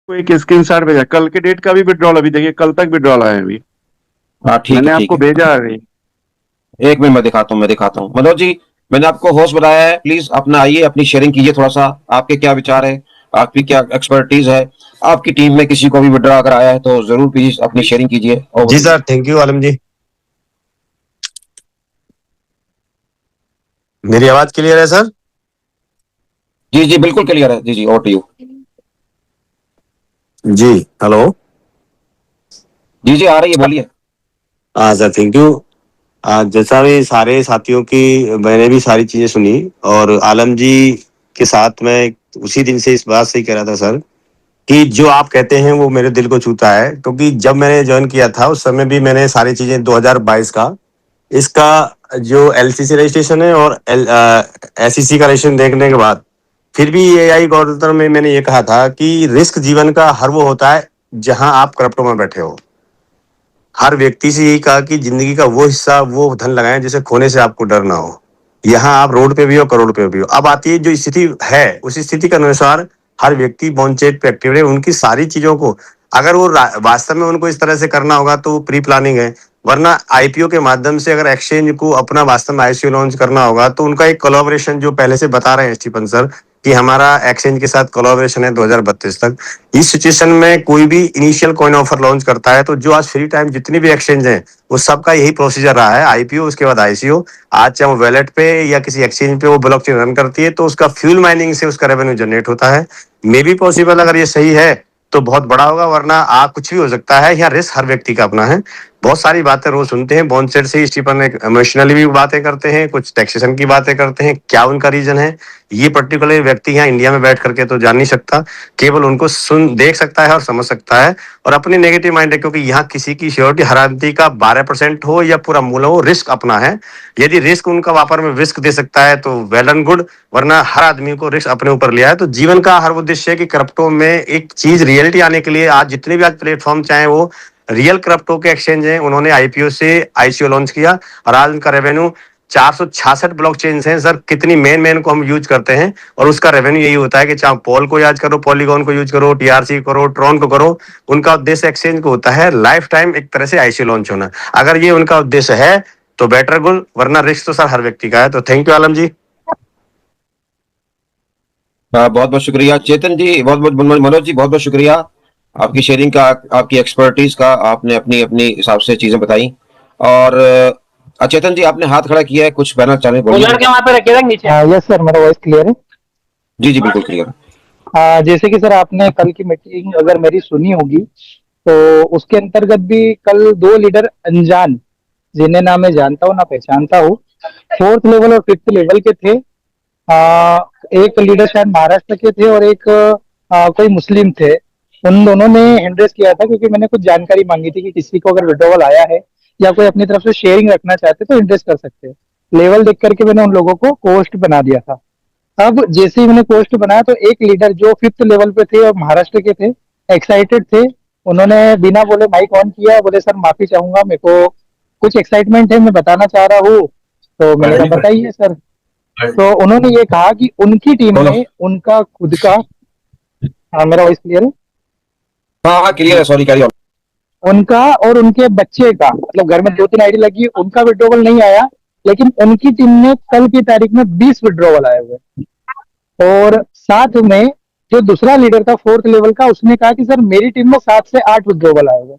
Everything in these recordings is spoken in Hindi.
आपको एक स्क्रीनशॉट भेजा, कल के डेट का भी विड्रॉल, अभी देखिए कल तक विड्रॉल आए अभी। हाँ ठीक मैंने है ठीक आपको है। भेजा अभी। एक मिनट मैं दिखाता हूँ मनोज जी। मैंने आपको होस्ट बनाया है, प्लीज अपना आइए, अपनी शेयरिंग कीजिए थोड़ा सा। आपके क्या विचार है, आपकी क्या एक्सपर्टीज है, आपकी टीम में किसी को भी विड्रॉ अगर आया है तो जरूर प्लीज अपनी शेयरिंग कीजिए। जी सर, थैंक यू आलम जी। मेरी आवाज क्लियर है सर? जी जी बिल्कुल क्लियर है। जी जी, ओवर टू यू। जी हेलो। जी जी, आ रही है, बोलिए। हाँ सर, थैंक यू। जैसा भी सारे साथियों की मैंने भी सारी चीजें सुनी, और आलम जी के साथ मैं उसी दिन से इस बात से ही कह रहा था सर कि जो आप कहते हैं वो मेरे दिल को छूता है, क्योंकि जब मैंने ज्वाइन किया था उस समय भी मैंने सारी चीजें 2022 का इसका जो एलसीसी रजिस्ट्रेशन है और एसईसी का रजिस्ट्रेशन देखने के बाद फिर भी एआई गौरतंत्र में मैंने ये कहा था कि रिस्क जीवन का हर वो होता है जहां आप क्रिप्टो में बैठे हो। हर व्यक्ति से यही कहा कि जिंदगी का वो हिस्सा, वो धन लगाएं जिसे खोने से आपको डर ना हो। यहाँ आप रोड पे भी हो, करोड़ पे भी हो। अब आती है जो स्थिति है, उस स्थिति के अनुसार हर व्यक्ति बॉन्चेट पे एक्टिव है। उनकी सारी चीजों को अगर वो वास्तव में उनको इस तरह से करना होगा तो वो प्री प्लानिंग है। वरना आईपीओ के माध्यम से अगर एक्सचेंज को अपना वास्तव में आईसीओ लॉन्च करना होगा तो उनका एक कोलैबोरेशन जो पहले से बता रहे हैं स्टीफन सर कि हमारा एक्सचेंज के साथ कोलैबोरेशन है 2032 तक। इस सिचुएशन में कोई भी इनिशियल कॉइन ऑफर लॉन्च करता है तो जो आज फ्री टाइम जितनी भी एक्सचेंज हैं वो सबका यही प्रोसीजर रहा है, आईपीओ उसके बाद आईसीओ। आज चाहे वो वैलेट पे या किसी एक्सचेंज पे वो ब्लॉकचेन रन करती है तो उसका फ्यूल माइनिंग से उसका रेवेन्यू जनरेट होता है। मे बी पॉसिबल, अगर ये सही है तो बहुत बड़ा होगा, वरना आप कुछ भी हो सकता है। यहाँ रिस्क हर व्यक्ति का अपना है। बहुत सारी बातें रोज सुनते हैं बॉन्चेट से, स्टीफन इमोशनली भी बातें करते हैं, कुछ टैक्सेशन की बातें करते हैं, क्या उनका रीजन है ये पर्टिकुलर व्यक्ति यहाँ इंडिया में बैठ करके तो जान नहीं सकता। केवल उनको सुन देख सकता है और समझ सकता है, और अपनी नेगेटिव माइंड है, क्योंकि यहाँ किसी की श्योरिटी हर आदमी का 12% हो या पूरा मूल हो, रिस्क अपना है। यदि रिस्क उनका व्यापार में रिस्क दे सकता है तो वेल एंड गुड, वरना हर आदमी को रिस्क अपने ऊपर लिया है। तो जीवन का हर उद्देश्य है कि क्रिप्टो में एक चीज रियलिटी आने के लिए आज जितने भी आज प्लेटफॉर्म चाहे वो रियल क्रिप्टो के एक्सचेंज हैं, उन्होंने आईपीओ से आईसीओ लॉन्च किया और आज उनका रेवेन्यू 466 ब्लॉकचेन्स हैं सर। कितनी मेन को हम यूज करते हैं और उसका रेवेन्यू यही होता है कि चाहे पॉल को याद करो, पॉलीगॉन को यूज करो, टीआरसी करो, ट्रॉन को करो, उनका उद्देश्य एक्सचेंज को होता है लाइफ टाइम एक तरह से आईसीओ लॉन्च होना। अगर ये उनका उद्देश्य है तो बेटर गुल, वरना रिस्क तो सर हर व्यक्ति का है। तो थैंक यू आलम जी। बहुत बहुत शुक्रिया चेतन जी, बहुत बहुत मनोज जी, बहुत बहुत शुक्रिया आपकी शेयरिंग का, आपकी एक्सपर्टीज का। आपने अपनी अपनी हिसाब से चीजें बताई। और चेतन जी, आपने हाथ खड़ा किया है, कुछ कहना चाहे बोलिए। लड़के वहां पे रखे नीचे। यस सर, मेरा वॉइस क्लियर है? जी जी बिल्कुल क्लियर। जैसे कि सर आपने कल की मीटिंग अगर मेरी सुनी होगी तो उसके अंतर्गत भी कल दो लीडर अनजान, जिन्हें ना मैं जानता हूँ ना पहचानता हूँ, 4th लेवल और 5th लेवल के थे। एक लीडर शायद महाराष्ट्र के थे और एक कोई मुस्लिम थे। उन दोनों ने हैंडरेस किया था क्योंकि मैंने कुछ जानकारी मांगी थी कि किसी को अगर विड्रॉवल आया है या कोई अपनी तरफ से शेयरिंग रखना चाहते तो हैंडरेस कर सकते हैं। लेवल देख करके मैंने उन लोगों को पोस्ट बना दिया था। अब जैसे ही मैंने पोस्ट बनाया तो एक लीडर जो 5th लेवल पे थे और महाराष्ट्र के थे, एक्साइटेड थे, उन्होंने बिना बोले माइक ऑन किया, बोले सर माफी चाहूंगा, मेरे को कुछ एक्साइटमेंट है, मैं बताना चाह रहा हूँ। तो मैंने कहा बताइए सर। तो उन्होंने ये कहा कि उनकी टीम में उनका खुद का, हाँ मेरा वॉइस क्लियर है? हाँ हाँ क्लियर है, सॉरी कैरी ऑन। उनका और उनके बच्चे का, मतलब घर में 2-3 आईडी लगी, उनका विड्रॉवल नहीं आया, लेकिन उनकी टीम में कल की तारीख में 20 विड्रॉवल आए हुए। और साथ में जो दूसरा लीडर था 4th लेवल का, उसने कहा कि सर मेरी टीम में 7 से 8 विड्रॉवल आए हुए।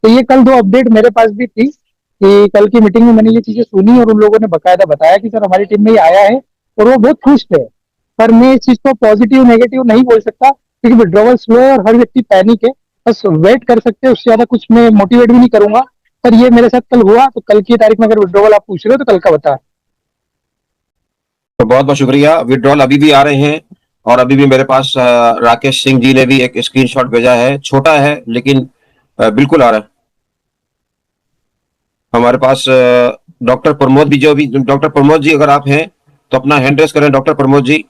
तो ये कल 2 अपडेट मेरे पास भी थी कि कल की मीटिंग में मैंने ये चीजें सुनी और उन लोगों ने बकायदा बताया कि सर हमारी टीम में ये आया है और वो बहुत खुश थे। पर मैं इस चीज को पॉजिटिव नेगेटिव नहीं बोल सकता क्योंकि विड्रॉवल स्लो है और हर व्यक्ति पैनिक है। बस वेट कर सकते हैं, उससे ज्यादा कुछ मैं मोटिवेट भी नहीं करूंगा। पर ये मेरे साथ कल हुआ, तो कल की तारीख में अगर विड्रॉवल आप पूछ रहे हो तो कल का बता। तो बहुत बहुत शुक्रिया। विड्रॉल अभी भी आ रहे हैं और अभी भी मेरे पास राकेश सिंह जी ने भी एक स्क्रीनशॉट भेजा है, छोटा है लेकिन बिल्कुल आ रहा है हमारे पास। डॉक्टर प्रमोद भी, जो भी डॉक्टर प्रमोद जी अगर आप हैं तो अपना हैंड रेस करें। डॉक्टर प्रमोद जी,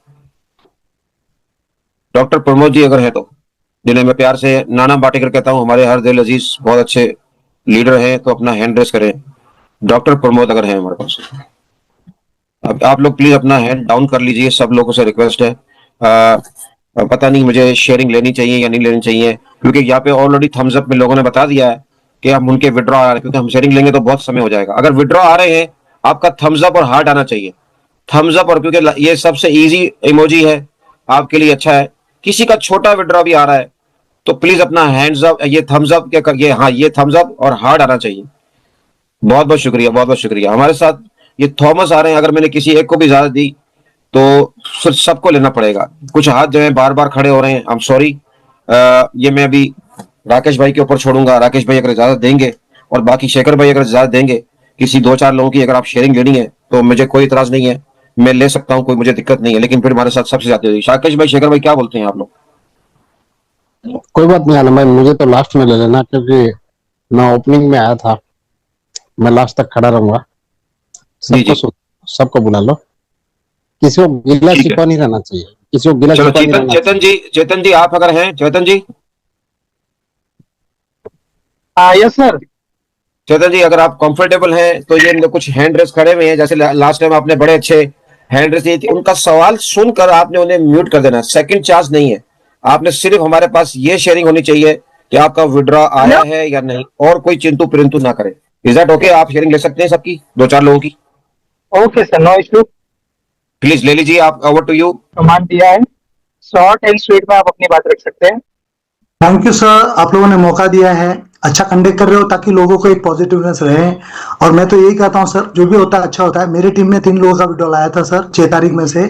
डॉक्टर प्रमोद जी अगर हैं तो, जिन्हें मैं प्यार से नाना बाटेकर कहता हूं, हमारे हर दिल अजीज बहुत अच्छे लीडर हैं, तो अपना हैंड रेस करें। डॉक्टर प्रमोद अगर हैं हमारे पास, अब आप लोग प्लीज अपना हैंड डाउन कर लीजिए, सब लोगों से रिक्वेस्ट है। पता नहीं मुझे शेयरिंग लेनी चाहिए या नहीं लेनी चाहिए, क्योंकि यहाँ पे ऑलरेडी थम्स अप में लोगों ने बता दिया है कि हम उनके विड्रॉ आ रहे हैं, क्योंकि हम शेयरिंग लेंगे तो बहुत समय हो जाएगा। अगर विड्रॉ आ रहे हैं, आपका थम्स अप और हार्ट आना चाहिए। थम्स अप, और क्योंकि ये सबसे इजी इमोजी है, आपके लिए अच्छा है। किसी का छोटा विड्रॉ भी आ रहा है तो प्लीज अपना हैंड्स अप, ये थम्स अप क्या ये, हाँ ये थम्स अप और हार्ट आना चाहिए। बहुत बहुत शुक्रिया, बहुत बहुत शुक्रिया। हमारे साथ ये थॉमस आ रहे हैं, अगर मैंने किसी एक को भी ज्यादा दी तो फिर सबको लेना पड़ेगा। कुछ हाथ जो है बार बार खड़े हो रहे हैं, आई एम सॉरी। ये मैं अभी राकेश भाई के ऊपर छोड़ूंगा। राकेश भाई अगर इजाजत देंगे, और बाकी शेखर भाई अगर इजाजत देंगे, किसी दो चार लोगों की अगर आप शेयरिंग लेनी है तो मुझे कोई इतराज नहीं है, मैं ले सकता हूँ, कोई मुझे दिक्कत नहीं है। लेकिन फिर हमारे साथ सबसे ज्यादा होगी। राकेश भाई, शेखर भाई, क्या बोलते हैं आप लोग? कोई बात नहीं आलम भाई, मुझे तो लास्ट में ले लेना, क्योंकि मैं ओपनिंग में आया था। मैं लास्ट तक खड़ा रहूंगा। जी सबको जी, सबको बुला लो। किसी को गिला ठीक है। शिकवा नहीं रहना चाहिए, किसी को गिला चलो शिकवा नहीं चेतन, रहना चेतन चाहिए। जी, चेतन जी आप अगर हैं, चेतन जी, यस सर। चेतन जी अगर आप कंफर्टेबल हैं तो ये कुछ हैंड रेस खड़े हुए हैं, जैसे लास्ट टाइम आपने बड़े अच्छे हैंड रेस दी थी, उनका सवाल सुनकर आपने उन्हें म्यूट कर देना। सेकंड चांस नहीं है, आपने सिर्फ हमारे पास ये शेयरिंग होनी चाहिए कि आपका विड्रॉ आया है या नहीं, और कोई चिंतु पिरंतु ना करें। Is that okay? आप शेयरिंग ले सकते हैं सबकी, दो चार लोगों की। Okay sir, no issue. Please ले लीजिए, आप, ओवर टू यू। कमांड दिया है, शॉर्ट एंड स्वीट में आप अपनी बात रख सकते हैं। थैंक यू सर, आप लोगों ने मौका दिया है। अच्छा कंडक्ट कर रहे हो ताकि लोगों को एक पॉजिटिवनेस रहे। और मैं तो यही कहता हूँ सर, जो भी होता है अच्छा होता है। मेरी टीम में 3 लोगों का विड्रॉल आया था सर 6 तारीख में से।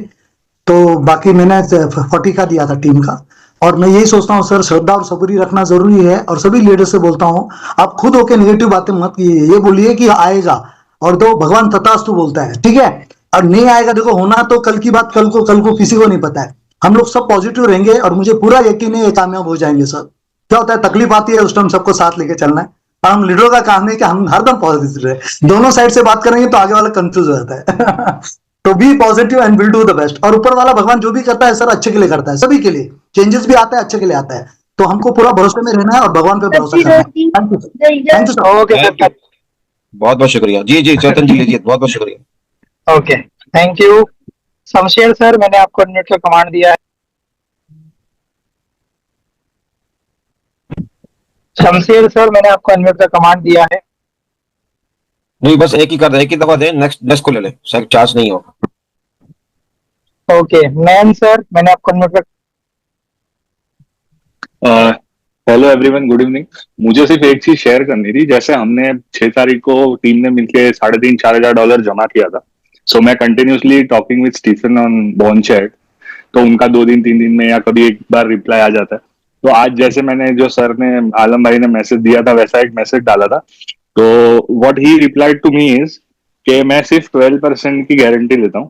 तो बाकी मैंने 40 का दिया था टीम का। और मैं यही सोचता हूँ सर, श्रद्धा और सबूरी रखना जरूरी है। और सभी लीडर से बोलता हूँ, आप खुद होके नेगेटिव बातें मत कीजिए, ये बोलिए कि आएगा। और दो भगवान तथास्तु बोलता है, ठीक है। और नहीं आएगा, देखो होना तो कल की बात, कल को किसी को नहीं पता है। हम लोग सब पॉजिटिव रहेंगे और मुझे पूरा यकीन है ये कामयाब हो जाएंगे सर। क्या होता है, तकलीफ आती है उस टाइम सबको साथ लेके चलना है। और हम लीडरों का काम है कि हम हरदम पॉजिटिव रहे। दोनों साइड से बात करेंगे तो आगे वाला कंफ्यूज हो जाता है। तो be positive and will do the best. और ऊपर वाला भगवान जो भी करता है सर अच्छे के लिए करता है, सभी के लिए। चेंजेस भी आता है, अच्छे के लिए आता है। तो हमको पूरा भरोसे में रहना है और भगवान पे भरोसा करना है। Thank you, thank you sir. Okay thank you, sir. बहुत बहुत शुक्रिया। जी जी, चेतन जी लीजिए, बहुत बहुत शुक्रिया। Okay, thank you. Shamsher sir, मैंने आपको अनम्यूट का कमांड दिया है। शमशेर सर, मैंने आपको अनम्यूट का कमांड दिया है। नहीं, बस एक ही कर दे, एक ही दफा दे, नेक्स्ट नेक्स्ट को ले ले, सर चार्ज नहीं हो। ओके, मैन सर, मैंने आपको अनम्यूट का। Hello everyone, good evening. मुझे सिर्फ एक चीज शेयर करनी थी। जैसे हमने 6 तारीख को टीम ने मिलके $3,500-4,000 जमा किया था। सो मैं continuously talking with Stephen on bond chat. तो उनका 2 दिन 3 दिन में या कभी एक बार रिप्लाई आ जाता है। तो आज जैसे मैंने, जो सर ने, आलम भाई ने मैसेज दिया था, वैसा एक मैसेज डाला था। तो what he replied to me is कि मैं सिर्फ 12% की गारंटी लेता हूँ,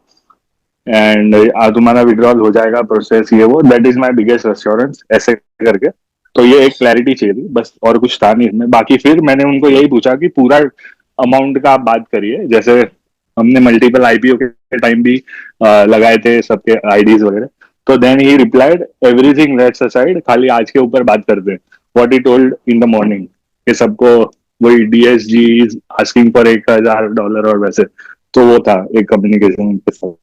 एंड तुम्हारा विड्रॉल हो जाएगा, प्रोसेस ये वो, that is my biggest assurance, ऐसे करके। तो ये एक क्लैरिटी चाहिए थी बस, और कुछ था नहीं इसमें। बाकी फिर मैंने उनको यही पूछा कि पूरा अमाउंट का आप बात करिए। जैसे हमने मल्टीपल आईपीओ के टाइम भी लगाए थे सबके आईडीज वगैरह। तो then he replied, everything let's aside, खाली आज के ऊपर बात करते हैं। What he told in the morning कि सबको वही डीएसजी आस्किंग फॉर $1,000 और वैसे। तो वो था एक कम्युनिकेशन के साथ,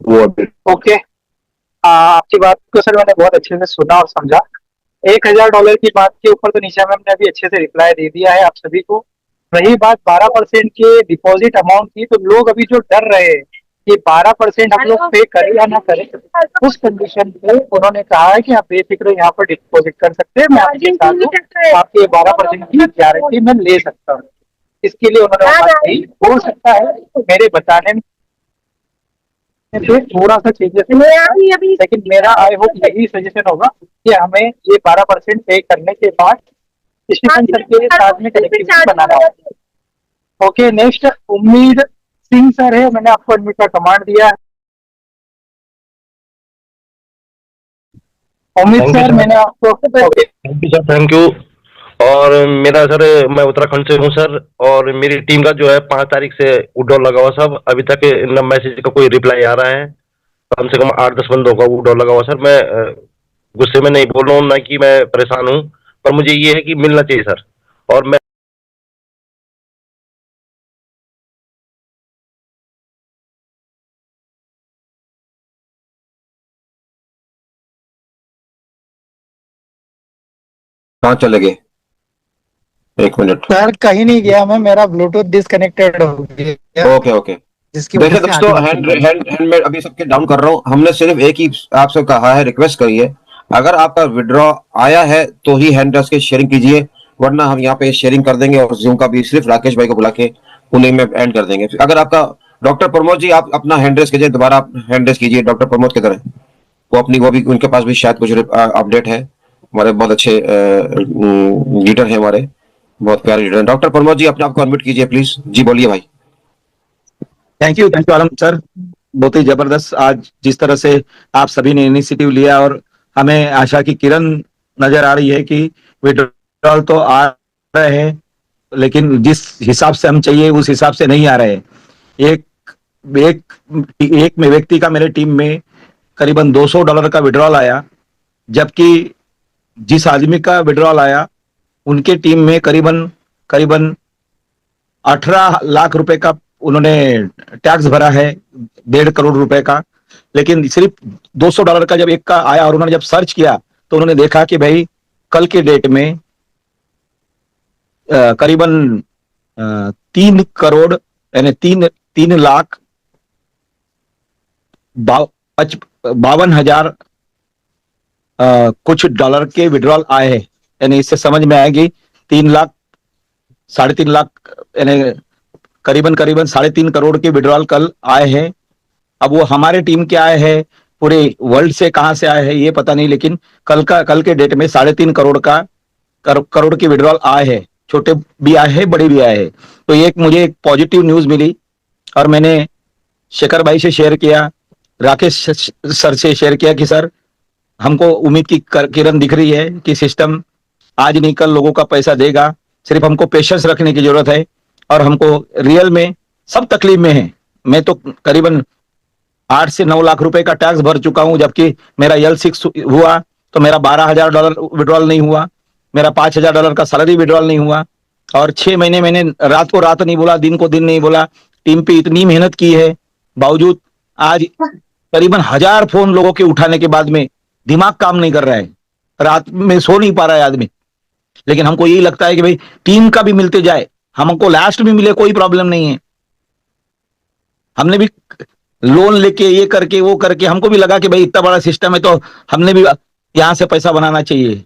वो अपडेट। ओके, आपकी बात को सर मैंने बहुत अच्छे से सुना और समझा। $1,000 की बात के ऊपर तो निशा मैम ने अभी अच्छे से रिप्लाई दे दिया है आप सभी को। रही बात 12% के डिपॉजिट अमाउंट की, तो लोग अभी जो डर रहे हैं कि 12% हम लोग पे करें या ना करें, उस कंडीशन पे उन्होंने कहा है कि आप बेफिक्र यहाँ पर डिपॉजिट कर सकते हैं, मैं आपके साथ हूँ, आपके 12% की गारंटी मैं ले सकता हूँ। इसके लिए उन्होंने बात की। हो सकता है मेरे बताने में से थोड़ा सा चेंजेस, लेकिन मेरा आई होप यही सजेशन होगा कि हमें ये 12% पे करने के बाद स्टीफन सर के साथ में कनेक्टिविटी बनाना होगा। ओके, नेक्स्ट उम्मीद सिंह सर है, मैंने आपको अनम्यूट का कमांड दिया है। उम्मीद थैंक यू सर, सर। मैंने आपको okay. Thank you sir, thank you. और मेरा सर, मैं उत्तराखंड से हूँ सर, और मेरी टीम का जो है 5 तारीख से विड्रॉल लगा हुआ सब। अभी तक न मैसेज का कोई रिप्लाई आ रहा है। कम से कम 8-10 बंदों का विड्रॉल लगा हुआ सर। मैं गुस्से में नहीं बोल रहा हूँ, ना कि मैं परेशान हूँ, पर मुझे ये है कि मिलना चाहिए सर। और मैं कहाँ चले गए? एक मिनट। सर कहीं नहीं गया मैं, मेरा ब्लूटूथ डिस्कनेक्टेड हो गया, ओके ओके। जिसकी देखिए वजह से दोस्तों, आधी बात हैंड सुन हैंड हैंड में अभी सबके डाउन कर रहा हूँ। हमने सिर्फ एक ही आपसे कहा है, रिक्वेस्ट करी है, अगर आपका विड्रॉ आया है तो ही हैंड रस के शेयरिंग कीजिए, वरना हम यहाँ पे शेयरिंग कर देंगे और जूम का भी सिर्फ राकेश भाई को बुला के उन्हीं में एंड कर देंगे। अगर आपका डॉक्टर प्रमोद जी, आप अपना हैंड रेस कीजिए, दोबारा आप हैंड रेस कीजिए डॉक्टर प्रमोद की तरह। वो भी उनके पास भी शायद कुछ अपडेट है। हमारे बहुत अच्छे लीडर हैं, हमारे बहुत प्यारे लीडर हैं। डॉक्टर प्रमोद जी, अपने आप को अनम्यूट कीजिए प्लीज। जी बोलिए भाई। थैंक यू आलम सर, बहुत ही जबरदस्त आज जिस तरह से आप सभी ने इनिशिएटिव लिया, और हमें आशा की किरण नजर आ रही है कि विड्रॉल तो आ रहे हैं, लेकिन जिस हिसाब से हम चाहिए उस हिसाब से नहीं आ रहे हैं। एक एक में व्यक्ति का मेरे टीम में करीबन $200 का विड्रॉल आया, जबकि जिस आदमी का विड्रॉल आया उनके टीम में करीबन करीबन 18 लाख रुपए का उन्होंने टैक्स भरा है, 1.5 करोड़ रुपए का। लेकिन सिर्फ $200 का जब एक का आया और उन्होंने जब सर्च किया तो उन्होंने देखा कि भाई कल के डेट में करीबन 3 करोड़ यानी 3 लाख 52,000 कुछ डॉलर के विड्रॉल आए हैं। यानी इससे समझ में आएगी 3 लाख 3.5 लाख यानी करीबन करीबन 3.5 करोड़ के विड्रॉल कल आए हैं। अब वो हमारे टीम के आए हैं, पूरे वर्ल्ड से कहां से आए हैं ये पता नहीं, लेकिन कल के डेट में 3.5 करोड़ का करोड़ के विड्रॉल आए हैं। छोटे भी आए हैं, बड़े भी आए हैं। तो ये मुझे एक पॉजिटिव न्यूज मिली और मैंने शेखर भाई से शेयर किया, राकेश सर से शेयर किया कि सर हमको उम्मीद की किरण दिख रही है कि सिस्टम आज नहीं कल लोगों का पैसा देगा। सिर्फ हमको पेशेंस रखने की जरूरत है और हमको रियल में सब तकलीफ में है। मैं तो करीबन 8 से 9 लाख रुपए का टैक्स भर चुका हूं, जबकि मेरा L6 हुआ तो मेरा $12,000 विड्रॉल नहीं हुआ, मेरा $5,000 का सैलरी विड्रॉल नहीं हुआ, और 6 महीने मैंने रात को रात नहीं बोला, दिन को दिन नहीं बोला, टीम पे इतनी मेहनत की है, बावजूद आज करीबन 1000 फोन लोगों के उठाने के बाद में दिमाग काम नहीं कर रहा है, रात में सो नहीं पा रहा है आदमी। लेकिन हमको यही लगता है कि भाई टीम का भी मिलते जाए, हमको लास्ट में मिले कोई प्रॉब्लम नहीं है। हमने भी लोन लेके ये करके वो करके हमको भी लगा कि भाई इतना बड़ा सिस्टम है तो हमने भी यहां से पैसा बनाना चाहिए।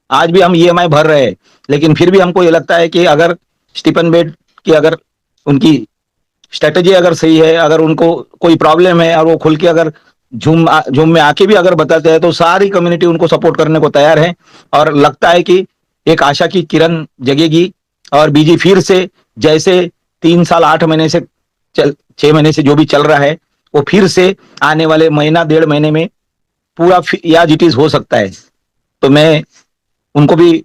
आज भी हम EMI भर रहे हैं, लेकिन फिर भी हमको ये लगता है कि अगर स्टीफन बेड की अगर उनकी स्ट्रेटेजी अगर सही है, अगर उनको कोई प्रॉब्लम है और वो खुल के अगर झूम में आके भी अगर बताते हैं तो सारी कम्युनिटी उनको सपोर्ट करने को तैयार है। और लगता है कि एक आशा की किरण जगेगी और बीजी फिर से जैसे 3 साल 8 महीने से 6 महीने से जो भी चल रहा है वो फिर से आने वाले महीना 1.5 महीने में पूरा याज इट इज हो सकता है। तो मैं उनको भी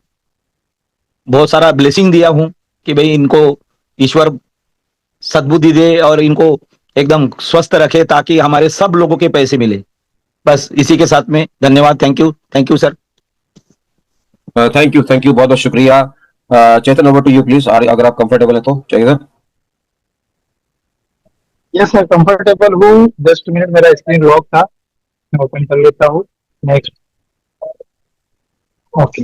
बहुत सारा ब्लेसिंग दिया हूं कि भाई इनको ईश्वर सद्बुद्धि दे और इनको एकदम स्वस्थ रखे ताकि हमारे सब लोगों के पैसे मिले। बस इसी के साथ में धन्यवाद। Thank you sir. Thank you, बहुत बहुत शुक्रिया। चेतन, ओवर टू यू प्लीज, अगर आप कंफर्टेबल है तो। चाहिए सर। यस सर, कंफर्टेबल हूँ। जस्ट मिनट, मेरा स्क्रीन लॉक था, मैं ओपन कर लेता हूँ। नेक्स्ट, ओके,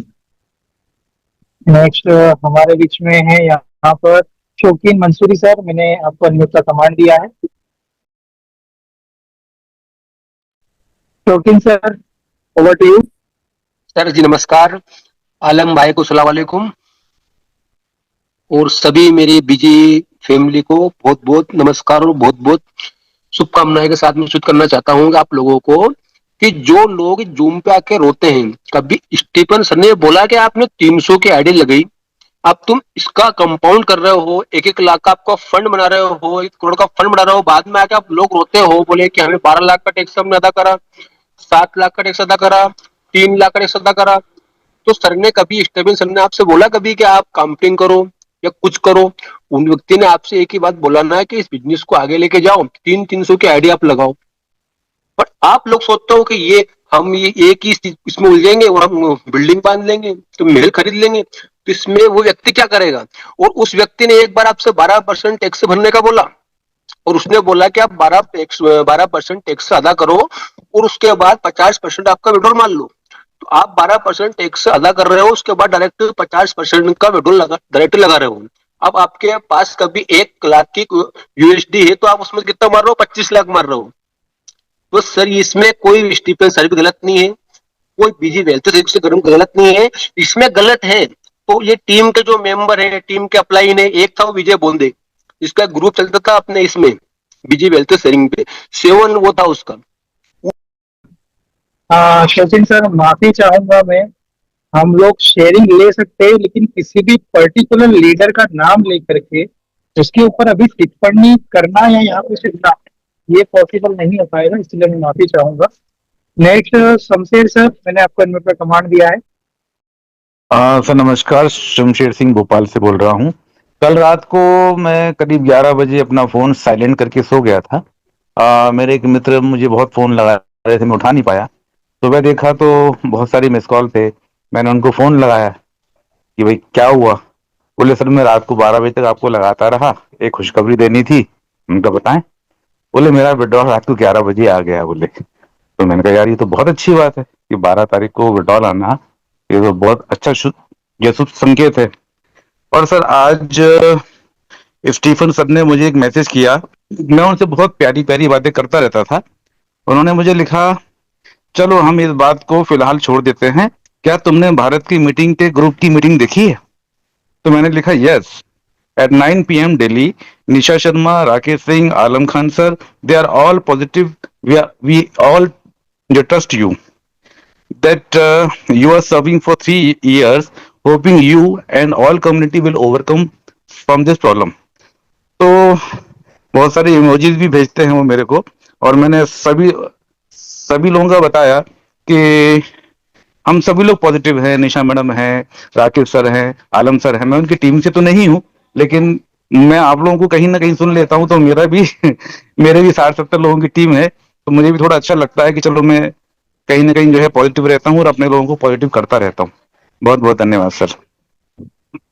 नेक्स्ट हमारे बीच में है यहाँ पर शौकीन मंसूरी सर। मैंने आपको अनम्यूट का कमांड दिया है। Shaukeen sir, over to you. Sir ji नमस्कार, आलम भाई को सलाम वालेकुम और सभी मेरी बीजी फैमिली को बहुत बहुत नमस्कार और बहुत बहुत शुभकामनाएं के साथ में सूचित करना चाहता हूँ आप लोगों को कि जो लोग जूम पे आके रोते हैं, कभी स्टीफन सर ने बोला कि आपने 300 की आईडी लगाई, अब तुम इसका कंपाउंड कर रहे हो, 1-1 लाख का आपका फंड बना रहे हो, 1 करोड़ का फंड बना रहे हो, बाद में आके आप लोग रोते हो, बोले कि हमें 12 लाख का टैक्स हमने अदा करा, 7 लाख का टैक्स अदा करा, 3 लाख का टैक्स अदा करा। तो सर ने कभी, स्टीफन सर ने आपसे बोला कभी कि आप काउंटिंग करो या कुछ करो? उन व्यक्ति ने आपसे एक ही बात बोला ना कि इस बिजनेस को आगे लेके जाओ, 300 की आईडी आप लगाओ। पर आप लोग सोचते हो कि ये हम ये एक ही इसमें उलझेंगे और हम बिल्डिंग बांध लेंगे, तो महल खरीद लेंगे, तो इसमें वो व्यक्ति क्या करेगा? और उस व्यक्ति ने एक बार आपसे 12% टैक्स भरने का बोला और उसने बोला कि आप 12% टैक्स अदा करो और उसके बाद 50% आपका विड्रॉल मान लो। तो आप 12% टैक्स अदा कर रहे हो, उसके बाद डायरेक्ट 50% का विड्रॉल डायरेक्ट लगा रहे हो। अब आपके पास कभी 1 लाख की यूएसडी है तो आप उसमें कितना मार रहे हो, 25 लाख मार रहे हो। तो सर इसमें कोई स्टीफन सर भी गलत नहीं है, कोई बीजी वेल्थ से गलत नहीं है। इसमें गलत है तो ये टीम के जो मेंबर है, टीम के अपलाइन है, एक था वो विजय बोंदे, इसका ग्रुप चलता था अपने इसमें बीजी वेल्थ शेयरिंग पे, 7 वो था उसका। सचिन सर माफी चाहूंगा मैं, हम लोग शेयरिंग ले सकते हैं लेकिन किसी भी पर्टिकुलर लीडर का नाम लेकर के उसके ऊपर अभी टिप्पणी करना या यहाँ पे सुनना ये पॉसिबल नहीं हो पाएगा, इसलिए मैं माफी चाहूंगा। नेक्स्ट शमशेर सर, मैंने आपको इनमें पे कमांड दिया है। सर नमस्कार, शमशेर सिंह भोपाल से बोल रहा हूँ। कल रात को मैं करीब 11 बजे अपना फोन साइलेंट करके सो गया था। मेरे एक मित्र मुझे बहुत फोन लगा रहे थे, मैं उठा नहीं पाया। सुबह देखा तो बहुत सारी मिस कॉल थे। मैंने उनको फोन लगाया कि भाई क्या हुआ। बोले सर मैं रात को 12 बजे तक आपको लगाता रहा, एक खुशखबरी देनी थी। उनका बताएं। बोले मेरा विड्रॉल रात को 11 बजे आ गया। बोले तो मैंने कहा यार ये तो बहुत अच्छी बात है कि 12 तारीख को विड्रॉल आना, ये तो बहुत अच्छा ये शुभ संकेत है। और सर आज स्टीफन सर ने मुझे एक मैसेज किया, मैं उनसे बहुत प्यारी प्यारी बातें करता रहता था। उन्होंने मुझे लिखा चलो हम इस बात को फिलहाल छोड़ देते हैं, क्या तुमने भारत की मीटिंग के ग्रुप की मीटिंग देखी है? तो मैंने लिखा yes, at 9 p.m. Delhi, Nisha Sharma, Rakesh Singh, Alam Khan sir, they are all positive. We all trust you. That you are serving for 3 years, hoping you and all community will overcome from this problem. तो बहुत सारे इमोजीज भी भेजते हैं वो मेरे को, और मैंने सभी लोगों का बताया कि हम सभी लोग पॉजिटिव हैं। निशा मैडम हैं, राकेश सर हैं, आलम सर हैं। मैं उनकी टीम से तो नहीं हूँ, लेकिन मैं आप लोगों को कहीं ना कहीं सुन लेता हूँ, तो मेरा भी मेरे भी 60-70 लोगों की टीम है, तो मुझे भी थोड़ा अच्छा लगता है कि चलो मैं कहीं ना कहीं जो है पॉजिटिव रहता हूँ और अपने लोगों को पॉजिटिव करता रहता हूँ। बहुत बहुत धन्यवाद सर।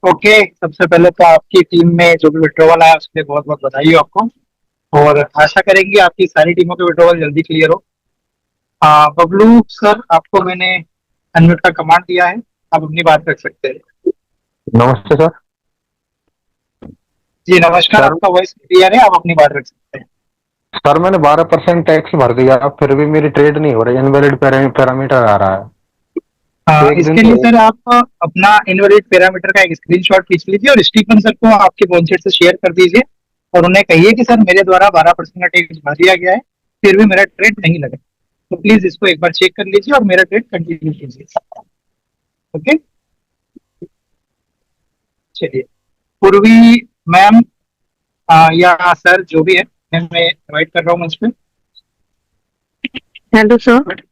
ओके, सबसे पहले तो आपकी टीम में जो भी विड्रॉवल आया उसके लिए बहुत बहुत बधाई हो आपको, और आशा करेंगे आपकी सारी टीमों के विड्रॉवल जल्दी क्लियर हो। बबलू सर, आपको मैंने अनम्यूट का कमांड दिया है, आप अपनी बात रख सकते हैं। नमस्ते सर। जी नमस्कार, आपका वॉइस क्लियर है, आप अपनी बात रख सकते हैं। सर मैंने 12% टैक्स भर दिया, फिर भी मेरी ट्रेड नहीं हो रही, इनवैलिड पैरामीटर आ रहा है। इसके लिए सर आप अपना इनवैलिड पैरामीटर का एक स्क्रीनशॉट खींच लीजिए और स्टीफन सर को आपके बोनसेट से शेयर कर दीजिए, और उन्हें कहिए कि सर मेरे द्वारा 12% का टैक्स भर दिया गया है, फिर भी मेरा ट्रेड नहीं लगा, तो प्लीज इसको एक बार चेक कर लीजिए और मेरा ट्रेड कंटिन्यू कीजिए। ओके, चलिए पूर्वी मैम या सर जो भी है, मैं इनवाइट कर रहा हूँ मंच पे। Hello sir.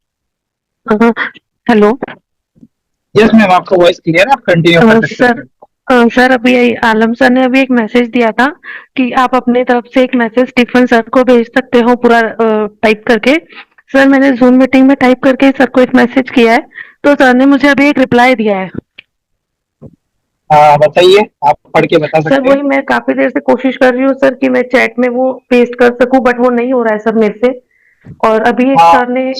Hello. Yes ma'am, आपका वॉइस क्लियर है, आप कंटिन्यू कर सकते हैं। सर अभी आलम सर ने अभी एक मैसेज दिया था कि आप अपने तरफ से एक मैसेज स्टीफन सर को भेज सकते हो पूरा टाइप करके। सर मैंने जूम मीटिंग में टाइप करके सर को एक मैसेज किया है, तो सर ने मुझे अभी एक रिप्लाई दिया है। बताइए, आप पढ़ के बता सकते हैं। सर वही मैं काफी देर से कोशिश कर रही हूँ सर कि मैं चैट में वो पेस्ट कर सकूं, बट वो नहीं हो रहा है सर मेरे से। और अभी एक सर ने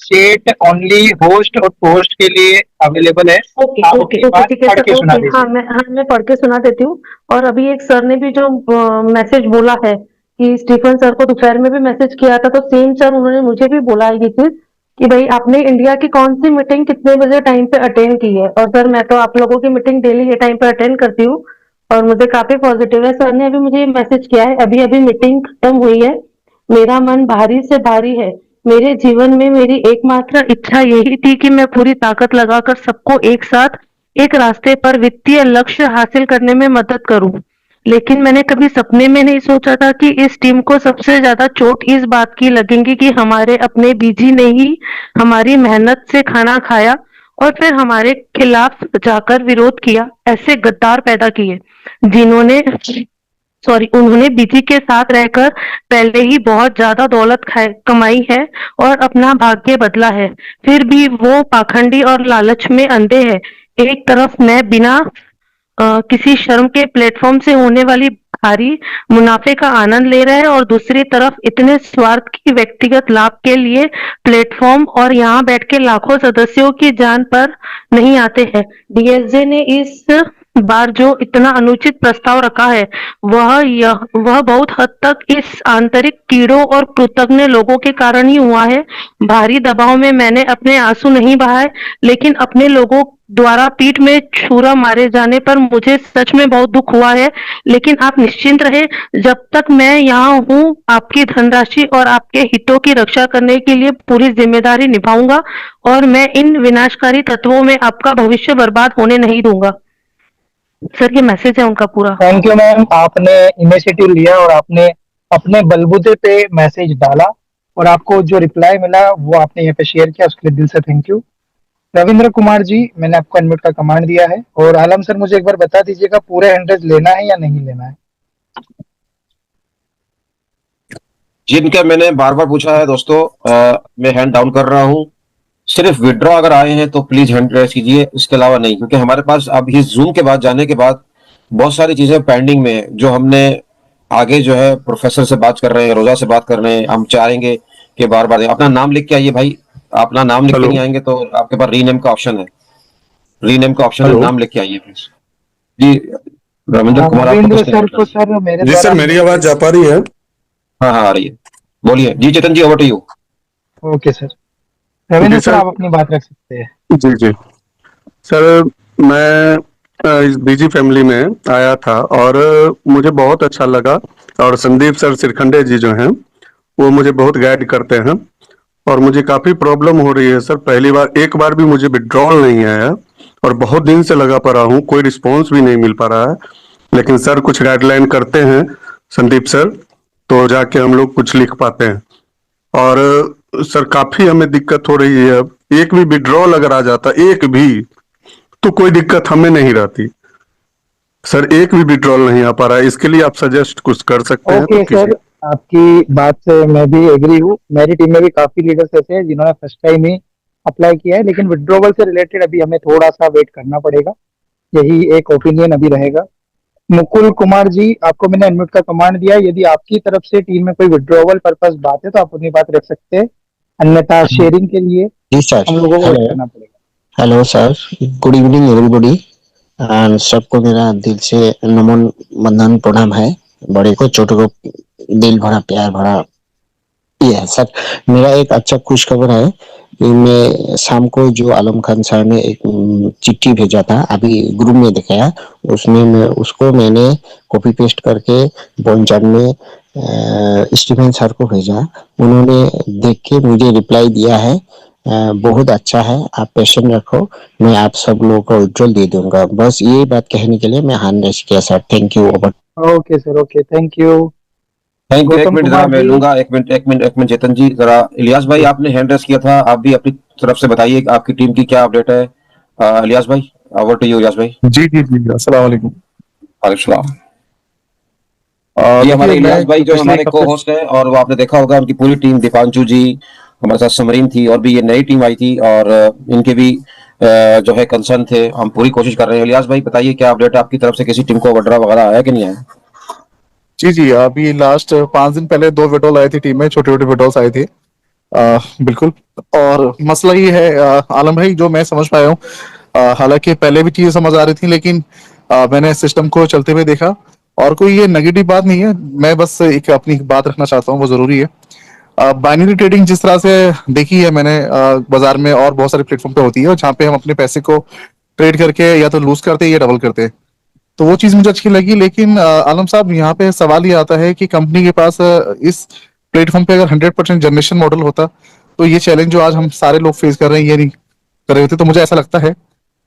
चैट ओनली होस्ट और पोस्ट के लिए अवेलेबल है। ओके ओके ओके, ठीक है सर। हाँ मैं पढ़ के सुना देती हूँ। और अभी एक सर ने भी जो मैसेज बोला है कि स्टीफन सर को दोपहर में भी मैसेज किया था, तो सेम सर उन्होंने मुझे भी बोला है ये चीज कि भाई आपने इंडिया की कौन सी मीटिंग कितने बजे टाइम पे अटेंड की है। और सर मैं तो आप लोगों की मीटिंग डेली ये टाइम पे अटेंड करती हूँ और मुझे काफी पॉजिटिव है। सर ने अभी मुझे मैसेज किया है, अभी अभी मीटिंग खत्म हुई है, मेरा मन भारी से भारी है। मेरे जीवन में मेरी एकमात्र इच्छा यही थी कि मैं पूरी ताकत लगाकर सबको एक साथ एक रास्ते पर वित्तीय लक्ष्य हासिल करने में मदद करूं। लेकिन मैंने कभी सपने में नहीं सोचा था कि इस टीम को सबसे ज्यादा चोट इस बात की लगेगी कि हमारे अपने बीजी ने ही हमारी मेहनत से खाना खाया और फिर हमारे खिलाफ जाकर विरोध किया। ऐसे गद्दार पैदा किए जिन्होंने उन्होंने बीजी के साथ रहकर पहले ही बहुत ज्यादा दौलत कमाई है और अपना भाग्य बदला है, फिर भी वो पाखंडी और लालच में अंधे हैं। एक तरफ मैं बिना किसी शर्म के प्लेटफॉर्म से होने वाली भारी मुनाफे का आनंद ले रहे हैं और दूसरी तरफ इतने स्वार्थ की व्यक्तिगत लाभ के लिए प्लेटफॉर्म और यहाँ बैठ के लाखों सदस्यों की जान पर नहीं आते हैं। डीएसजे ने इस बार जो इतना अनुचित प्रस्ताव रखा है वह बहुत हद तक इस आंतरिक कीड़ों और कृतज्ञ लोगों के कारण ही हुआ है। भारी दबाव में मैंने अपने आंसू नहीं बहाए, लेकिन अपने लोगों द्वारा पीठ में छुरा मारे जाने पर मुझे सच में बहुत दुख हुआ है। लेकिन आप निश्चिंत रहे, जब तक मैं यहाँ हूँ आपकी धनराशि और आपके हितों की रक्षा करने के लिए पूरी जिम्मेदारी निभाऊंगा और मैं इन विनाशकारी तत्वों में आपका भविष्य बर्बाद होने नहीं दूंगा। सर ये मैसेज है उनका पूरा। थैंक यू मैम, आपने इनिशिएटिव लिया और आपने अपने बलबूते पे मैसेज डाला और आपको जो रिप्लाई मिला वो आपने यहाँ पे शेयर किया, उसके लिए दिल से थैंक यू। रविंद्र कुमार जी, मैंने आपको अनम्यूट का कमांड दिया है। और आलम सर, मुझे एक बार बता दीजिएगा पूरे 100 लेना है या नहीं लेना है? जिनका मैंने बार बार पूछा है दोस्तों, मैं हैंड डाउन कर रहा हूं। सिर्फ विड्रॉ अगर आए हैं तो प्लीज हैंड रेस कीजिए, इसके अलावा नहीं, क्योंकि हमारे पास अब इस जूम के बाद जाने के बाद बहुत सारी चीजें पेंडिंग में है जो हमने आगे जो है प्रोफेसर से बात कर रहे हैं, रोजा से बात कर रहे हैं। हम चाहेंगे कि बार बार अपना नाम लिख के आइए भाई, अपना नाम लिख के नहीं आएंगे तो आपके पास रीनेम का ऑप्शन है, रीनेम का ऑप्शन है, नाम लिख के आइए प्लीज। जी रविंद्र कुमार, रविंद्र सर को सर मेरे जी सर, मेरी आवाज जा पा रही है? हाँ हाँ आ रही है, बोलिए जी। Chetan ji, over to you. Okay sir, Ravindra sir आप अपनी बात रख सकते हैं। जी जी सर, मैं इस बीजी फैमिली में आया था और मुझे बहुत अच्छा लगा और संदीप सर सिरखंडे जी जो हैं वो मुझे बहुत गाइड करते हैं और मुझे काफी प्रॉब्लम हो रही है सर। पहली बार एक बार भी मुझे विड्रॉल नहीं आया और बहुत दिन से लगा पड़ा हूँ, कोई रिस्पॉन्स भी नहीं मिल पा रहा है। लेकिन सर कुछ गाइडलाइन करते हैं संदीप सर, तो जाके हम लोग कुछ लिख पाते हैं। और सर काफी हमें दिक्कत हो रही है, एक भी विड्रॉल अगर आ जाता एक भी तो कोई दिक्कत हमें नहीं रहती सर, एक भी विड्रॉल नहीं आ पा रहा है। इसके लिए आप सजेस्ट कुछ कर सकते हैं? ओके सर, आपकी बात से मैं भी एग्री हूँ। मेरी टीम में भी काफी लीडर्स ऐसे हैं जिन्होंने फर्स्ट टाइम ही अप्लाई किया है, लेकिन विड्रॉवल से रिलेटेड अभी हमें थोड़ा सा वेट करना पड़ेगा, यही एक ओपिनियन अभी रहेगा। मुकुल कुमार जी, आपको मैंने अनम्यूट का कमांड दिया है, यदि आपकी तरफ से टीम में कोई विड्रॉवल पर्पस बात है तो आप अपनी बात रख सकते हैं, अन्यथा शेयरिंग के लिए जी सर, हम लोगों को वेट करना पड़ेगा। Hello sir, good evening everybody. सबको मेरा दिल से नमन वंदन प्रणाम है, बड़े को छोटे को दिल भरा प्यार भरा ये है सर। मेरा एक अच्छा खुश खबर है, मैं शाम को जो आलम खान सर ने एक चिट्ठी भेजा था, अभी ग्रुप में दिखाया, उसमें मैंने कॉपी पेस्ट करके बोनचान में स्टीफन सर को भेजा। उन्होंने देख के मुझे रिप्लाई दिया है, बहुत अच्छा है, आप पेशेंट रखो, मैं आप सब लोगों को विड्रॉल दे दूंगा। बस ये बात कहने के लिए मैं हैंड रेस किया sir. Thank you. Okay sir, okay, thank you. Thank you. एक मिनट जरा मैं लूंगा, एक मिनट चेतन जी, जरा इलियास भाई आपने हैंड रेस किया था, आप भी अपनी तरफ से बताइए आपकी टीम की क्या अपडेट है। इलियास भाई, ओवर टू यू इलियास भाई। जी जी जी, अस्सलाम वालेकुम। वालेकुम सलाम। ये हमारे इलियास भाई जो हमारे को होस्ट है, और वो आपने देखा होगा उनकी पूरी टीम, दीपांशु जी हमारे साथ, समरीन थी, और भी ये नई टीम आई थी और इनके भी जो है कंसर्न थे। हम पूरी कोशिश कर रहे हैं। इलियास भाई बताइए क्या अपडेट है आपकी तरफ से, किसी टीम को विड्रॉ वगैरह आया कि नहीं आया? जी जी, अभी लास्ट 5 दिन पहले 2 विड्रॉल आए थे टीम में, छोटे छोटे विड्रॉल्स आए थे बिल्कुल। और मसला ये है आलम भाई, जो मैं समझ पाया हूँ, हालांकि पहले भी चीजें समझ आ रही थी, लेकिन मैंने सिस्टम को चलते हुए देखा और कोई ये नेगेटिव बात नहीं है। मैं बस एक अपनी बात रखना चाहता हूँ, वो जरूरी है। बाइनरी ट्रेडिंग जिस तरह से देखी है मैंने बाजार में और बहुत सारे प्लेटफॉर्म पे होती है, जहाँ पे हम अपने पैसे को ट्रेड करके या तो लूज करते हैं या डबल करते हैं, तो वो चीज मुझे अच्छी लगी। लेकिन आलम साहब, यहाँ पे सवाल ये आता है कि कंपनी के पास इस प्लेटफॉर्म पे अगर 100% जनरेशन मॉडल होता तो ये चैलेंज जो आज हम सारे लोग फेस कर रहे हैं ये नहीं कर रहे होते। तो मुझे ऐसा लगता है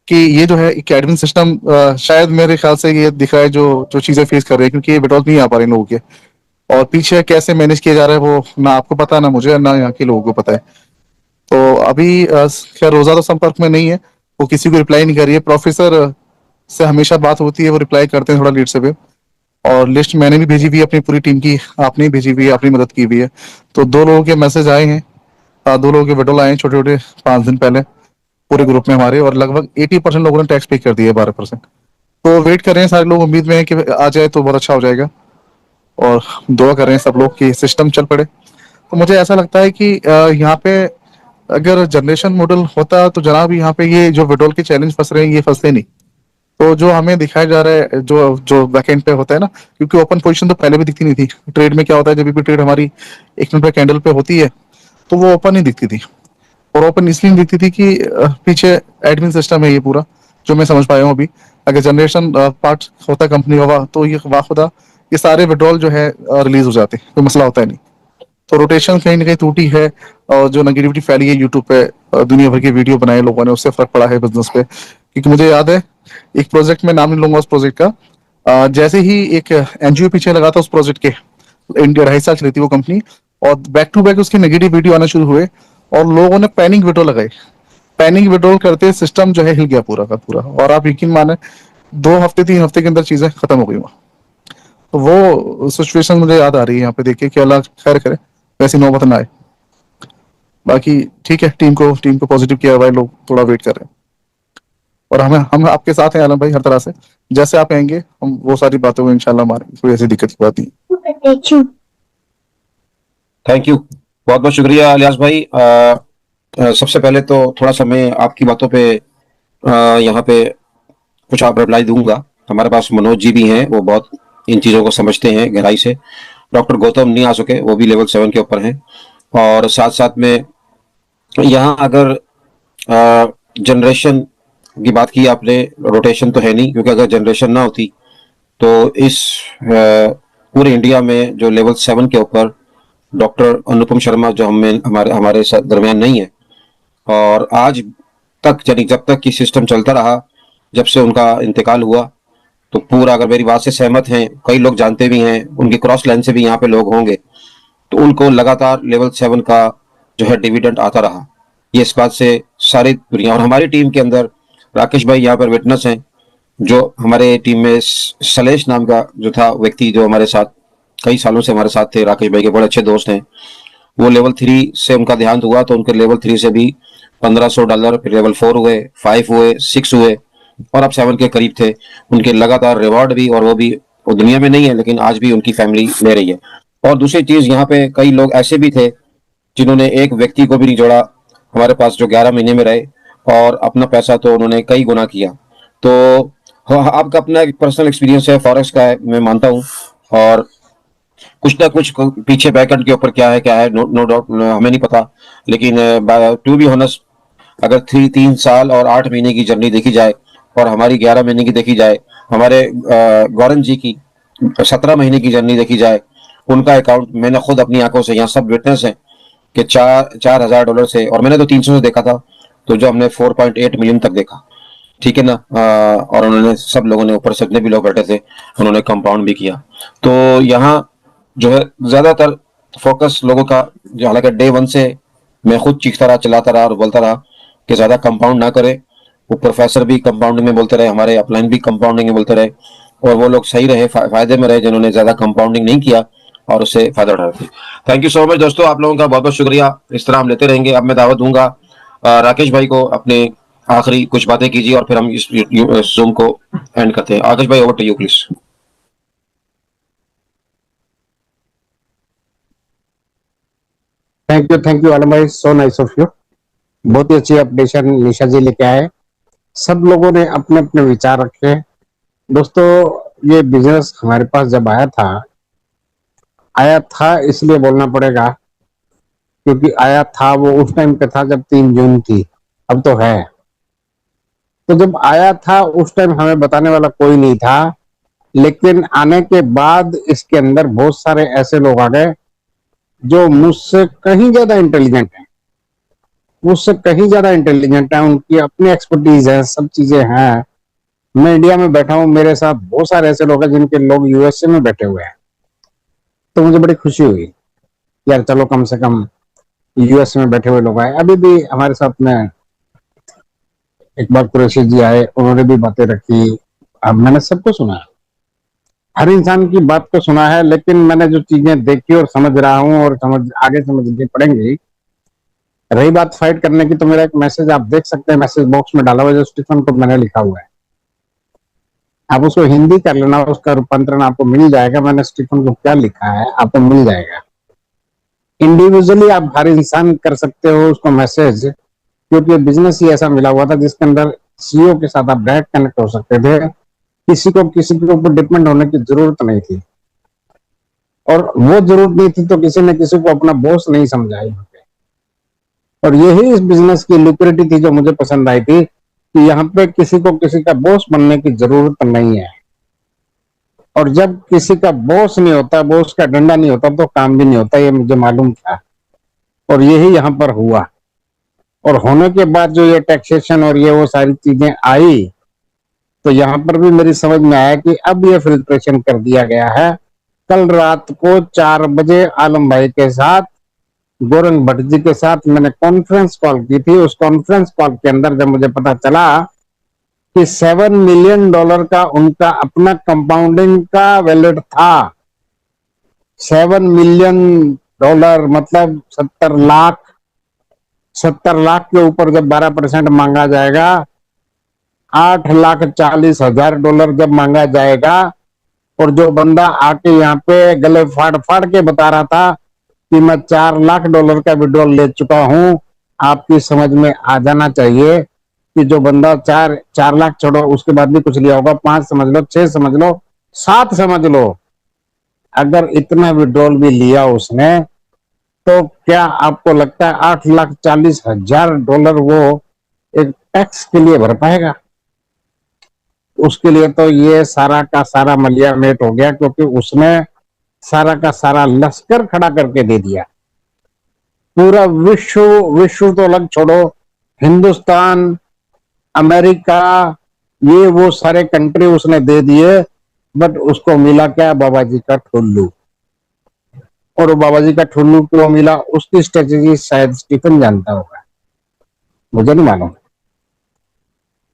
कि ये जो है एकेडमिक सिस्टम शायद मेरे ख्याल से ये दिखाए जो चीजें फेस कर रहे हैं, क्योंकि ये विड्रॉल नहीं आ पा रहे लोगों के, और पीछे कैसे मैनेज किया जा रहा है वो ना आपको पता, ना मुझे, ना यहाँ के लोगों को पता है। तो अभी खैर रोजा तो संपर्क में नहीं है, वो किसी को रिप्लाई नहीं कर रही है। प्रोफेसर से हमेशा बात होती है, वो रिप्लाई करते हैं थोड़ा लेट से भी, और लिस्ट मैंने भी भेजी हुई है अपनी पूरी टीम की, आपने भेजी हुई है, अपनी मदद की हुई है। तो 2 लोगों के मैसेज आए हैं, 2 लोगों के विड्रॉल आए हैं छोटे छोटे 5 दिन पहले पूरे ग्रुप में हमारे, और लगभग 80% लोगों ने टैक्स पे कर दिया है, 12%। तो वेट कर रहे हैं सारे लोग, उम्मीद में है कि आ जाए तो बहुत अच्छा हो जाएगा। और दुआ कर रहे हैं सब लोग कि सिस्टम चल पड़े। तो मुझे ऐसा लगता है कि यहाँ पे अगर जनरेशन मॉडल होता तो जनाब यहाँ पे ये जो विड्रॉल के चैलेंज फंस रहे हैं ये फंसते नहीं। तो जो हमें दिखाया जा रहा है जो जो बैकएंड पे होता है ना, क्योंकि ओपन पोजीशन तो पहले भी दिखती नहीं थी। ट्रेड में क्या होता है, जब भी ट्रेड हमारी 1 मिनट पे कैंडल पे होती है तो वो ओपन नहीं दिखती थी। और ओपन इसलिए नहीं दिखती थी कि पीछे एडमिन सिस्टम है ये पूरा, जो मैं समझ पाया हूँ अभी। अगर जनरेशन पार्ट होता कंपनी का तो ये वाह खुदा ये सारे विड्रॉल जो है रिलीज हो जाते, कोई मसला होता है नहीं। तो रोटेशन कहीं ना कहीं टूटी है और जो नेगेटिविटी फैली है यूट्यूब पे, दुनिया भर के वीडियो बनाए लोगों ने, उससे फर्क पड़ा है बिजनेस पे। क्योंकि मुझे याद है एक प्रोजेक्ट में नाम नहीं लूंगा उस प्रोजेक्ट का, जैसे ही एक एनजीओ पीछे लगा था उस प्रोजेक्ट के, इंडिया 2.5 साल चली थी वो कंपनी, और बैक टू बैक उसके नेगेटिव वीडियो आना शुरू हुए और लोगों ने पैनिक विड्रॉल लगाए। पैनिक विड्रॉल करते सिस्टम जो है हिल गया पूरा का पूरा, और आप यकीन माने 2 हफ्ते 3 हफ्ते के अंदर चीजें खत्म हो गई वहां। तो वो सिचुएशन मुझे याद आ रही है यहाँ पे देख के कि अल्लाह खैर करे वैसी नौबत ना आए। बाकी ठीक है, टीम को पॉजिटिव किया भाई, लोग थोड़ा वेट कर रहे हैं और हम आपके साथ हैं आलम भाई, हर तरह से जैसे आप कहेंगे हम वो सारी बातों को इंशाल्लाह मारेंगे, कोई ऐसी दिक्कत की बात नहीं। थैंक यू, बहुत बहुत शुक्रिया अलियास भाई। सबसे पहले तो थोड़ा सा मैं आपकी बातों पे यहाँ पे कुछ आप रिप्लाई दूंगा। हमारे पास मनोज जी भी हैं, वो बहुत इन चीज़ों को समझते हैं गहराई से। डॉक्टर गौतम नहीं आ सके, वो भी लेवल 7 के ऊपर हैं। और साथ साथ में यहाँ अगर जनरेशन की बात की आपने, रोटेशन तो है नहीं, क्योंकि अगर जनरेशन ना होती तो इस पूरे इंडिया में जो लेवल 7 के ऊपर डॉक्टर अनुपम शर्मा जो हमारे दरमियान नहीं है, और आज तक यानी जब तक कि सिस्टम चलता रहा, जब से उनका इंतकाल हुआ, तो पूरा, अगर मेरी बात से सहमत हैं, कई लोग जानते भी हैं, उनकी क्रॉस लाइन से भी यहाँ पे लोग होंगे, तो उनको लगातार लेवल 7 का जो है डिविडेंड आता रहा। ये इस बात से सारी दुनिया, और हमारी टीम के अंदर राकेश भाई यहाँ पर विटनेस हैं, जो हमारे टीम में सलेश नाम का जो था व्यक्ति, जो हमारे साथ कई सालों से हमारे साथ थे, राकेश भाई के बड़े अच्छे दोस्त हैं। वो लेवल 3 से उनका देहांत हुआ, तो उनके लेवल 3 से भी $1500, फिर लेवल 4 हुए, 5 हुए, 6 हुए, और अब 7 के करीब थे। उनके लगातार रिवॉर्ड भी, और वो भी वो दुनिया में नहीं है, लेकिन आज भी उनकी फैमिली ले रही है। और दूसरी चीज, यहाँ पे कई लोग ऐसे भी थे जिन्होंने एक व्यक्ति को भी नहीं जोड़ा हमारे पास, जो 11 महीने में रहे, और अपना पैसा तो उन्होंने कई गुना किया। तो आपका अपना एक पर्सनल एक्सपीरियंस है फॉरेक्स का है, मैं मानता हूँ, और कुछ ना कुछ पीछे बैकएंड के ऊपर क्या है नो डाउट हमें नहीं पता, लेकिन टू बी ऑनेस्ट, अगर 3 साल और 8 महीने की जर्नी देखी जाए और हमारी 11 महीने की देखी जाए, हमारे गौरन जी की 17 महीने की जर्नी देखी जाए, उनका अकाउंट मैंने खुद अपनी आंखों से, यहाँ सब विटनेस हैं कि $4,000 से, और मैंने तो 300 से देखा था, तो जो हमने 4.8 मिलियन तक देखा, ठीक है ना। और उन्होंने सब लोगों ने, ऊपर से जितने भी लोग बैठे थे, उन्होंने कंपाउंड भी किया। तो यहाँ जो है ज्यादातर फोकस लोगों का, जो हालांकि डे 1 से मैं खुद चीखता रहा, चिल्लाता रहा और बोलता रहा कि ज्यादा कंपाउंड ना करे। वो प्रोफेसर भी कंपाउंडिंग में बोलते रहे, हमारे अपलाइन भी कंपाउंडिंग में बोलते रहे, और वो लोग सही रहे, फायदे में रहे जिन्होंने ज्यादा कंपाउंडिंग नहीं किया और उससे फायदा उठा रहे थे। थैंक यू सो मच दोस्तों, आप लोगों का बहुत बहुत शुक्रिया। इस तरह हम लेते रहेंगे। अब मैं दावत दूंगा राकेश भाई को, अपने आखिरी कुछ बातें कीजिए और फिर हम इस जूम को एंड करते हैं। राकेश भाई, over to you please. Thank you Alam भाई, सो नाइस ऑफ यू। बहुत ही अच्छी अपडेशन निशा जी लेके आए। सब लोगों ने अपने अपने विचार रखे। दोस्तों, ये बिजनेस हमारे पास जब आया था इसलिए बोलना पड़ेगा, क्योंकि आया था वो उस टाइम पे था जब 3 जून थी, अब तो है। तो जब आया था उस टाइम हमें बताने वाला कोई नहीं था, लेकिन आने के बाद इसके अंदर बहुत सारे ऐसे लोग आ गए जो मुझसे कहीं ज्यादा इंटेलिजेंट है, उनकी अपनी एक्सपर्टीज है, सब चीजें हैं। मैं इंडिया में बैठा हूँ, मेरे साथ बहुत सारे ऐसे लोग हैं जिनके लोग यूएसए में बैठे हुए हैं। तो मुझे बड़ी खुशी हुई यार, चलो कम से कम यूएस में बैठे हुए लोग आए। अभी भी हमारे साथ में एक बार कुरैशी जी आए, उन्होंने भी बातें रखी। अब मैंने सबको सुना, हर इंसान की बात को सुना है, लेकिन मैंने जो चीजें देखी और समझ रहा हूँ और आगे समझनी पड़ेंगी। रही बात फाइट करने की, तो मेरा एक मैसेज आप देख सकते हैं, मैसेज बॉक्स में डाला हुआ है, जो स्टीफन को मैंने लिखा हुआ है। आप उसको हिंदी कर लेना, उसका रूपांतरण आपको मिल जाएगा, मैंने स्टीफन को क्या लिखा है आपको मिल जाएगा। इंडिविजुअली आप हर इंसान कर सकते हो उसको मैसेज, क्योंकि बिजनेस ही ऐसा मिला हुआ था जिसके अंदर सीईओ के साथ आप डायरेक्ट कनेक्ट हो सकते थे, किसी के ऊपर डिपेंड होने की जरूरत नहीं थी, और वो जरूरत नहीं थी तो किसी ने किसी को अपना बॉस नहीं समझा यहाँ पे। और यही इस बिजनेस की लिक्विडिटी थी जो मुझे पसंद आई थी, कि यहाँ पे किसी को किसी का बॉस बनने की जरूरत नहीं है, और जब किसी का बॉस नहीं होता, बॉस का डंडा नहीं होता, तो काम भी नहीं होता, ये मुझे मालूम था, और यही यहाँ पर हुआ। और होने के बाद जो ये टैक्सेशन और ये वो सारी चीजें आई, तो यहाँ पर भी मेरी समझ में आया कि अब ये फिल्ट्रेशन कर दिया गया है। कल रात को 4 बजे आलम भाई के साथ, गौरंग भट्ट जी के साथ मैंने कॉन्फ्रेंस कॉल की थी। उस कॉन्फ्रेंस कॉल के अंदर जब मुझे पता चला कि $7 मिलियन का उनका अपना कंपाउंडिंग का वैलेट था, $7 मिलियन मतलब 70 लाख के ऊपर जब 12% मांगा जाएगा, $8,40,000 जब मांगा जाएगा, और जो बंदा आके यहाँ पे गले फाड़ फाड़ के बता रहा था कि मैं $4 लाख का विड्रॉल ले चुका हूं, आपकी समझ में आ जाना चाहिए कि जो बंदा 4 लाख छोड़ो, उसके बाद भी कुछ लिया होगा, 5 समझ लो, 6 समझ लो, 7 समझ लो, अगर इतना विड्रॉल भी लिया उसने, तो क्या आपको लगता है $8,40,000 वो एक टैक्स के लिए भर पाएगा? उसके लिए तो ये सारा का सारा मलिया मेट हो गया, क्योंकि उसने सारा का सारा लश्कर खड़ा करके दे दिया। पूरा विश्व तो अलग छोड़ो, हिंदुस्तान, अमेरिका, ये वो सारे कंट्री उसने दे दिए, बट उसको मिला क्या? बाबा जी का ठुल्लू। और वो बाबा जी का ठुल्लू क्यों मिला, उसकी स्ट्रेटेजी शायद स्टीफन जानता होगा, मुझे नहीं मालूम।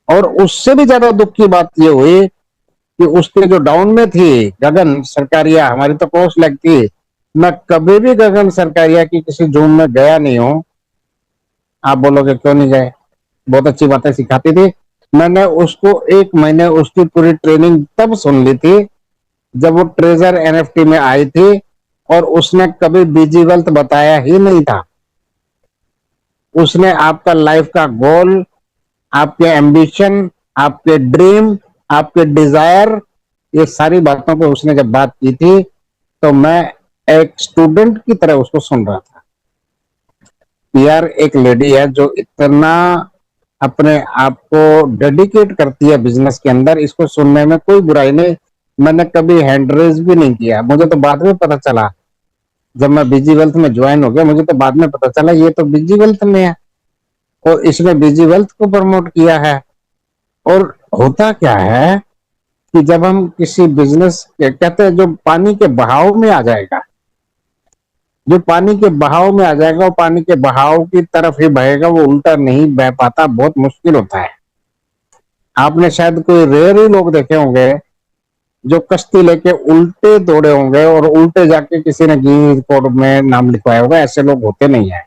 और उससे भी ज्यादा दुख की बात ये हुई कि उसके जो डाउन में थी गगन सरकारिया, हमारी तो कोर्स लगती, मैं कभी भी गगन सरकारिया की किसी जूम में गया नहीं हूं। आप बोलोगे क्यों नहीं गए, बहुत अच्छी बातें सिखाती थी। मैंने उसको 1 महीने उसकी पूरी ट्रेनिंग तब सुन ली थी जब वो ट्रेजर एनएफटी में आई थी, और उसने कभी बीजी वेल्थ बताया ही नहीं था। उसने आपका लाइफ का गोल, आपके एम्बिशन, आपके ड्रीम, आपके डिजायर, ये सारी बातों पे उसने जब बात की थी, तो मैं एक स्टूडेंट की तरह उसको सुन रहा था। यार, एक लेडी है जो इतना अपने आप को डेडिकेट करती है बिजनेस के अंदर, इसको सुनने में कोई बुराई नहीं। मैंने कभी हैंड रेज भी नहीं किया, मुझे तो बाद में पता चला, जब मैं बीजी वेल्थ में ज्वाइन हो गया, मुझे तो बाद में पता चला ये तो बीजी वेल्थ में है, और इसने बीजी वेल्थ को प्रमोट किया है। और होता क्या है कि जब हम किसी बिजनेस के, कहते हैं जो पानी के बहाव में आ जाएगा, जो पानी के बहाव में आ जाएगा, वो पानी के बहाव की तरफ ही बहेगा, वो उल्टा नहीं बह पाता, बहुत मुश्किल होता है। आपने शायद कोई रेयर ही लोग देखे होंगे जो कश्ती लेके उल्टे दौड़े होंगे और उल्टे जाके किसी ने गिनीज कोड में नाम लिखवाया होगा, ऐसे लोग होते नहीं है,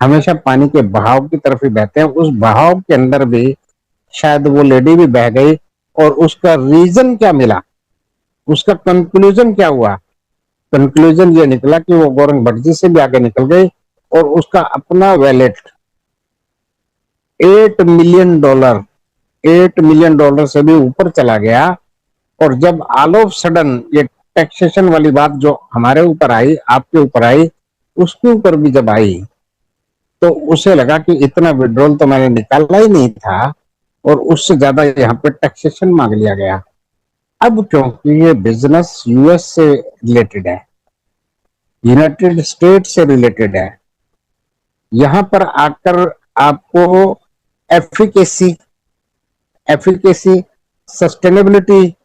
हमेशा पानी के बहाव की तरफ ही बहते हैं। उस बहाव के अंदर भी शायद वो लेडी भी बह गई, और उसका रीजन क्या मिला, उसका कंक्लूजन क्या हुआ? कंक्लूजन ये निकला कि वो गौरंग भट्ट जी से भी आगे निकल गई, और उसका अपना वैलेट $8 मिलियन से भी ऊपर चला गया। और जब ऑल ऑफ सडन ये टैक्सेशन वाली बात जो हमारे ऊपर आई, आपके ऊपर आई, उसके ऊपर भी जब आई, तो उसे लगा कि इतना विड्रॉल तो मैंने निकाला ही नहीं था, और उससे ज्यादा यहाँ पे टैक्सेशन मांग लिया गया। अब क्योंकि ये बिजनेस यूएस से रिलेटेड है, यूनाइटेड स्टेट से रिलेटेड है, यहां पर आकर आपको efficacy, sustainability,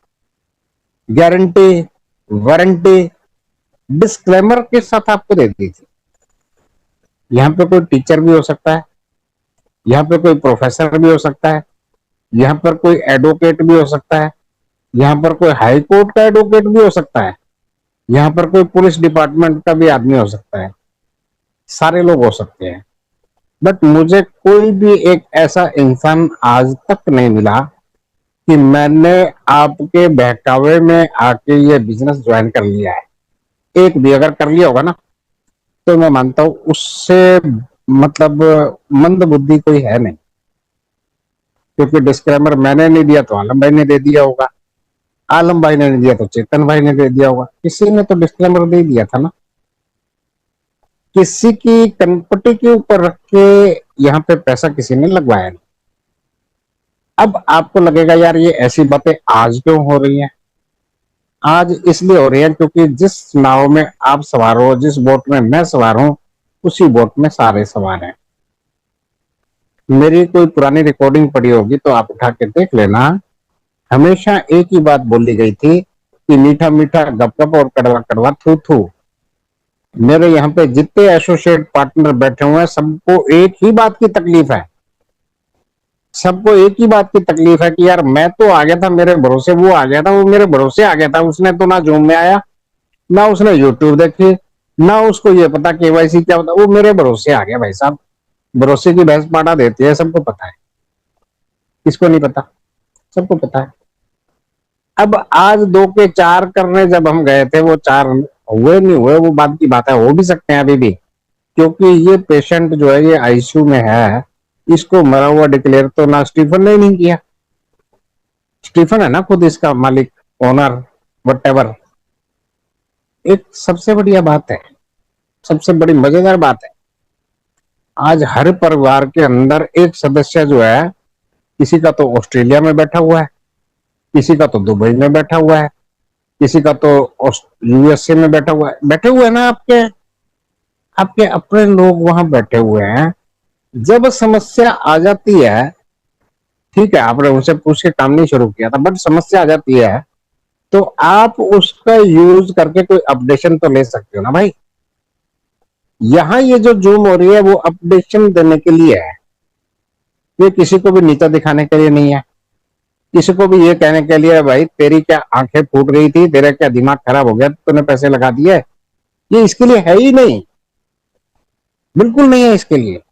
guarantee, warranty disclaimer के साथ आपको दे दी थी। यहाँ पे कोई टीचर भी हो सकता है, यहाँ पे कोई प्रोफेसर भी हो सकता है, यहाँ पर कोई एडवोकेट भी हो सकता है, यहाँ पर कोई हाई कोर्ट का एडवोकेट भी हो सकता है, यहाँ पर कोई पुलिस डिपार्टमेंट का भी आदमी हो सकता है, सारे लोग हो सकते हैं। बट मुझे कोई भी एक ऐसा इंसान आज तक नहीं मिला कि मैंने आपके बहकावे में आके ये बिजनेस ज्वाइन कर लिया है, एक भी अगर कर लिया होगा ना तो मैं मानता हूं उससे मतलब मंद बुद्धि कोई है नहीं, क्योंकि डिस्क्लेमर मैंने नहीं दिया तो आलम भाई ने दे दिया होगा, आलम भाई ने नहीं दिया तो चेतन भाई ने दे दिया होगा, किसी ने तो डिस्क्लेमर दे दिया था ना। किसी की कनपटी के ऊपर रख के यहाँ पे पैसा किसी ने लगवाया नहीं। अब आपको लगेगा यार ये ऐसी बातें आज क्यों हो रही हैं? आज इसलिए हो रही है क्योंकि जिस नाव में आप सवार हो, जिस बोट में मैं सवार हूं, उसी बोट में सारे सवार हैं। मेरी कोई पुरानी रिकॉर्डिंग पड़ी होगी तो आप उठा के देख लेना। हमेशा एक ही बात बोली गई थी कि मीठा मीठा गपगप और कड़वा कड़वा थू थू। मेरे यहाँ पे जितने एसोसिएट पार्टनर बैठे हुए हैं सबको एक ही बात की तकलीफ है, सबको एक ही बात की तकलीफ है कि यार मैं तो आ गया था, मेरे भरोसे वो आ गया था, वो मेरे भरोसे आ गया था, उसने तो ना जूम में आया, ना उसने यूट्यूब देखी, ना उसको ये पता केवाईसी क्या होता, वो मेरे भरोसे आ गया। भाई साहब, भरोसे की भैंस पाटा देती है, सबको पता है, किसको नहीं पता, सबको पता है। अब आज 2 के 4 करने जब हम गए थे, वो 4 हुए नहीं हुए वो बात की बात है, हो भी सकते हैं अभी भी, क्योंकि ये पेशेंट जो है ये आईसीयू में है, इसको मरा हुआ डिक्लेयर तो ना स्टीफन ने नहीं किया। स्टीफन है ना खुद इसका मालिक, ओनर, व्हाटएवर। एक सबसे बढ़िया बात है, सबसे बड़ी मजेदार बात है, आज हर परिवार के अंदर एक सदस्य जो है, किसी का तो ऑस्ट्रेलिया में बैठा हुआ है, किसी का तो दुबई में बैठा हुआ है, किसी का तो यूएसए में बैठा हुआ है, बैठे हुए हैं ना आपके अपने लोग वहां बैठे हुए हैं। जब समस्या आ जाती है, ठीक है आपने उनसे पूछ के काम नहीं शुरू किया था, बट समस्या आ जाती है तो आप उसका यूज करके कोई अपडेशन तो ले सकते हो ना भाई। यहां ये जो जूम हो रही है वो अपडेशन देने के लिए है, ये किसी को भी नीचा दिखाने के लिए नहीं है, किसी को भी ये कहने के लिए भाई तेरी क्या आंखें फूट गई थी, तेरा क्या दिमाग खराब हो गया, तूने पैसे लगा दिए, ये इसके लिए है ही नहीं, बिल्कुल नहीं है इसके लिए।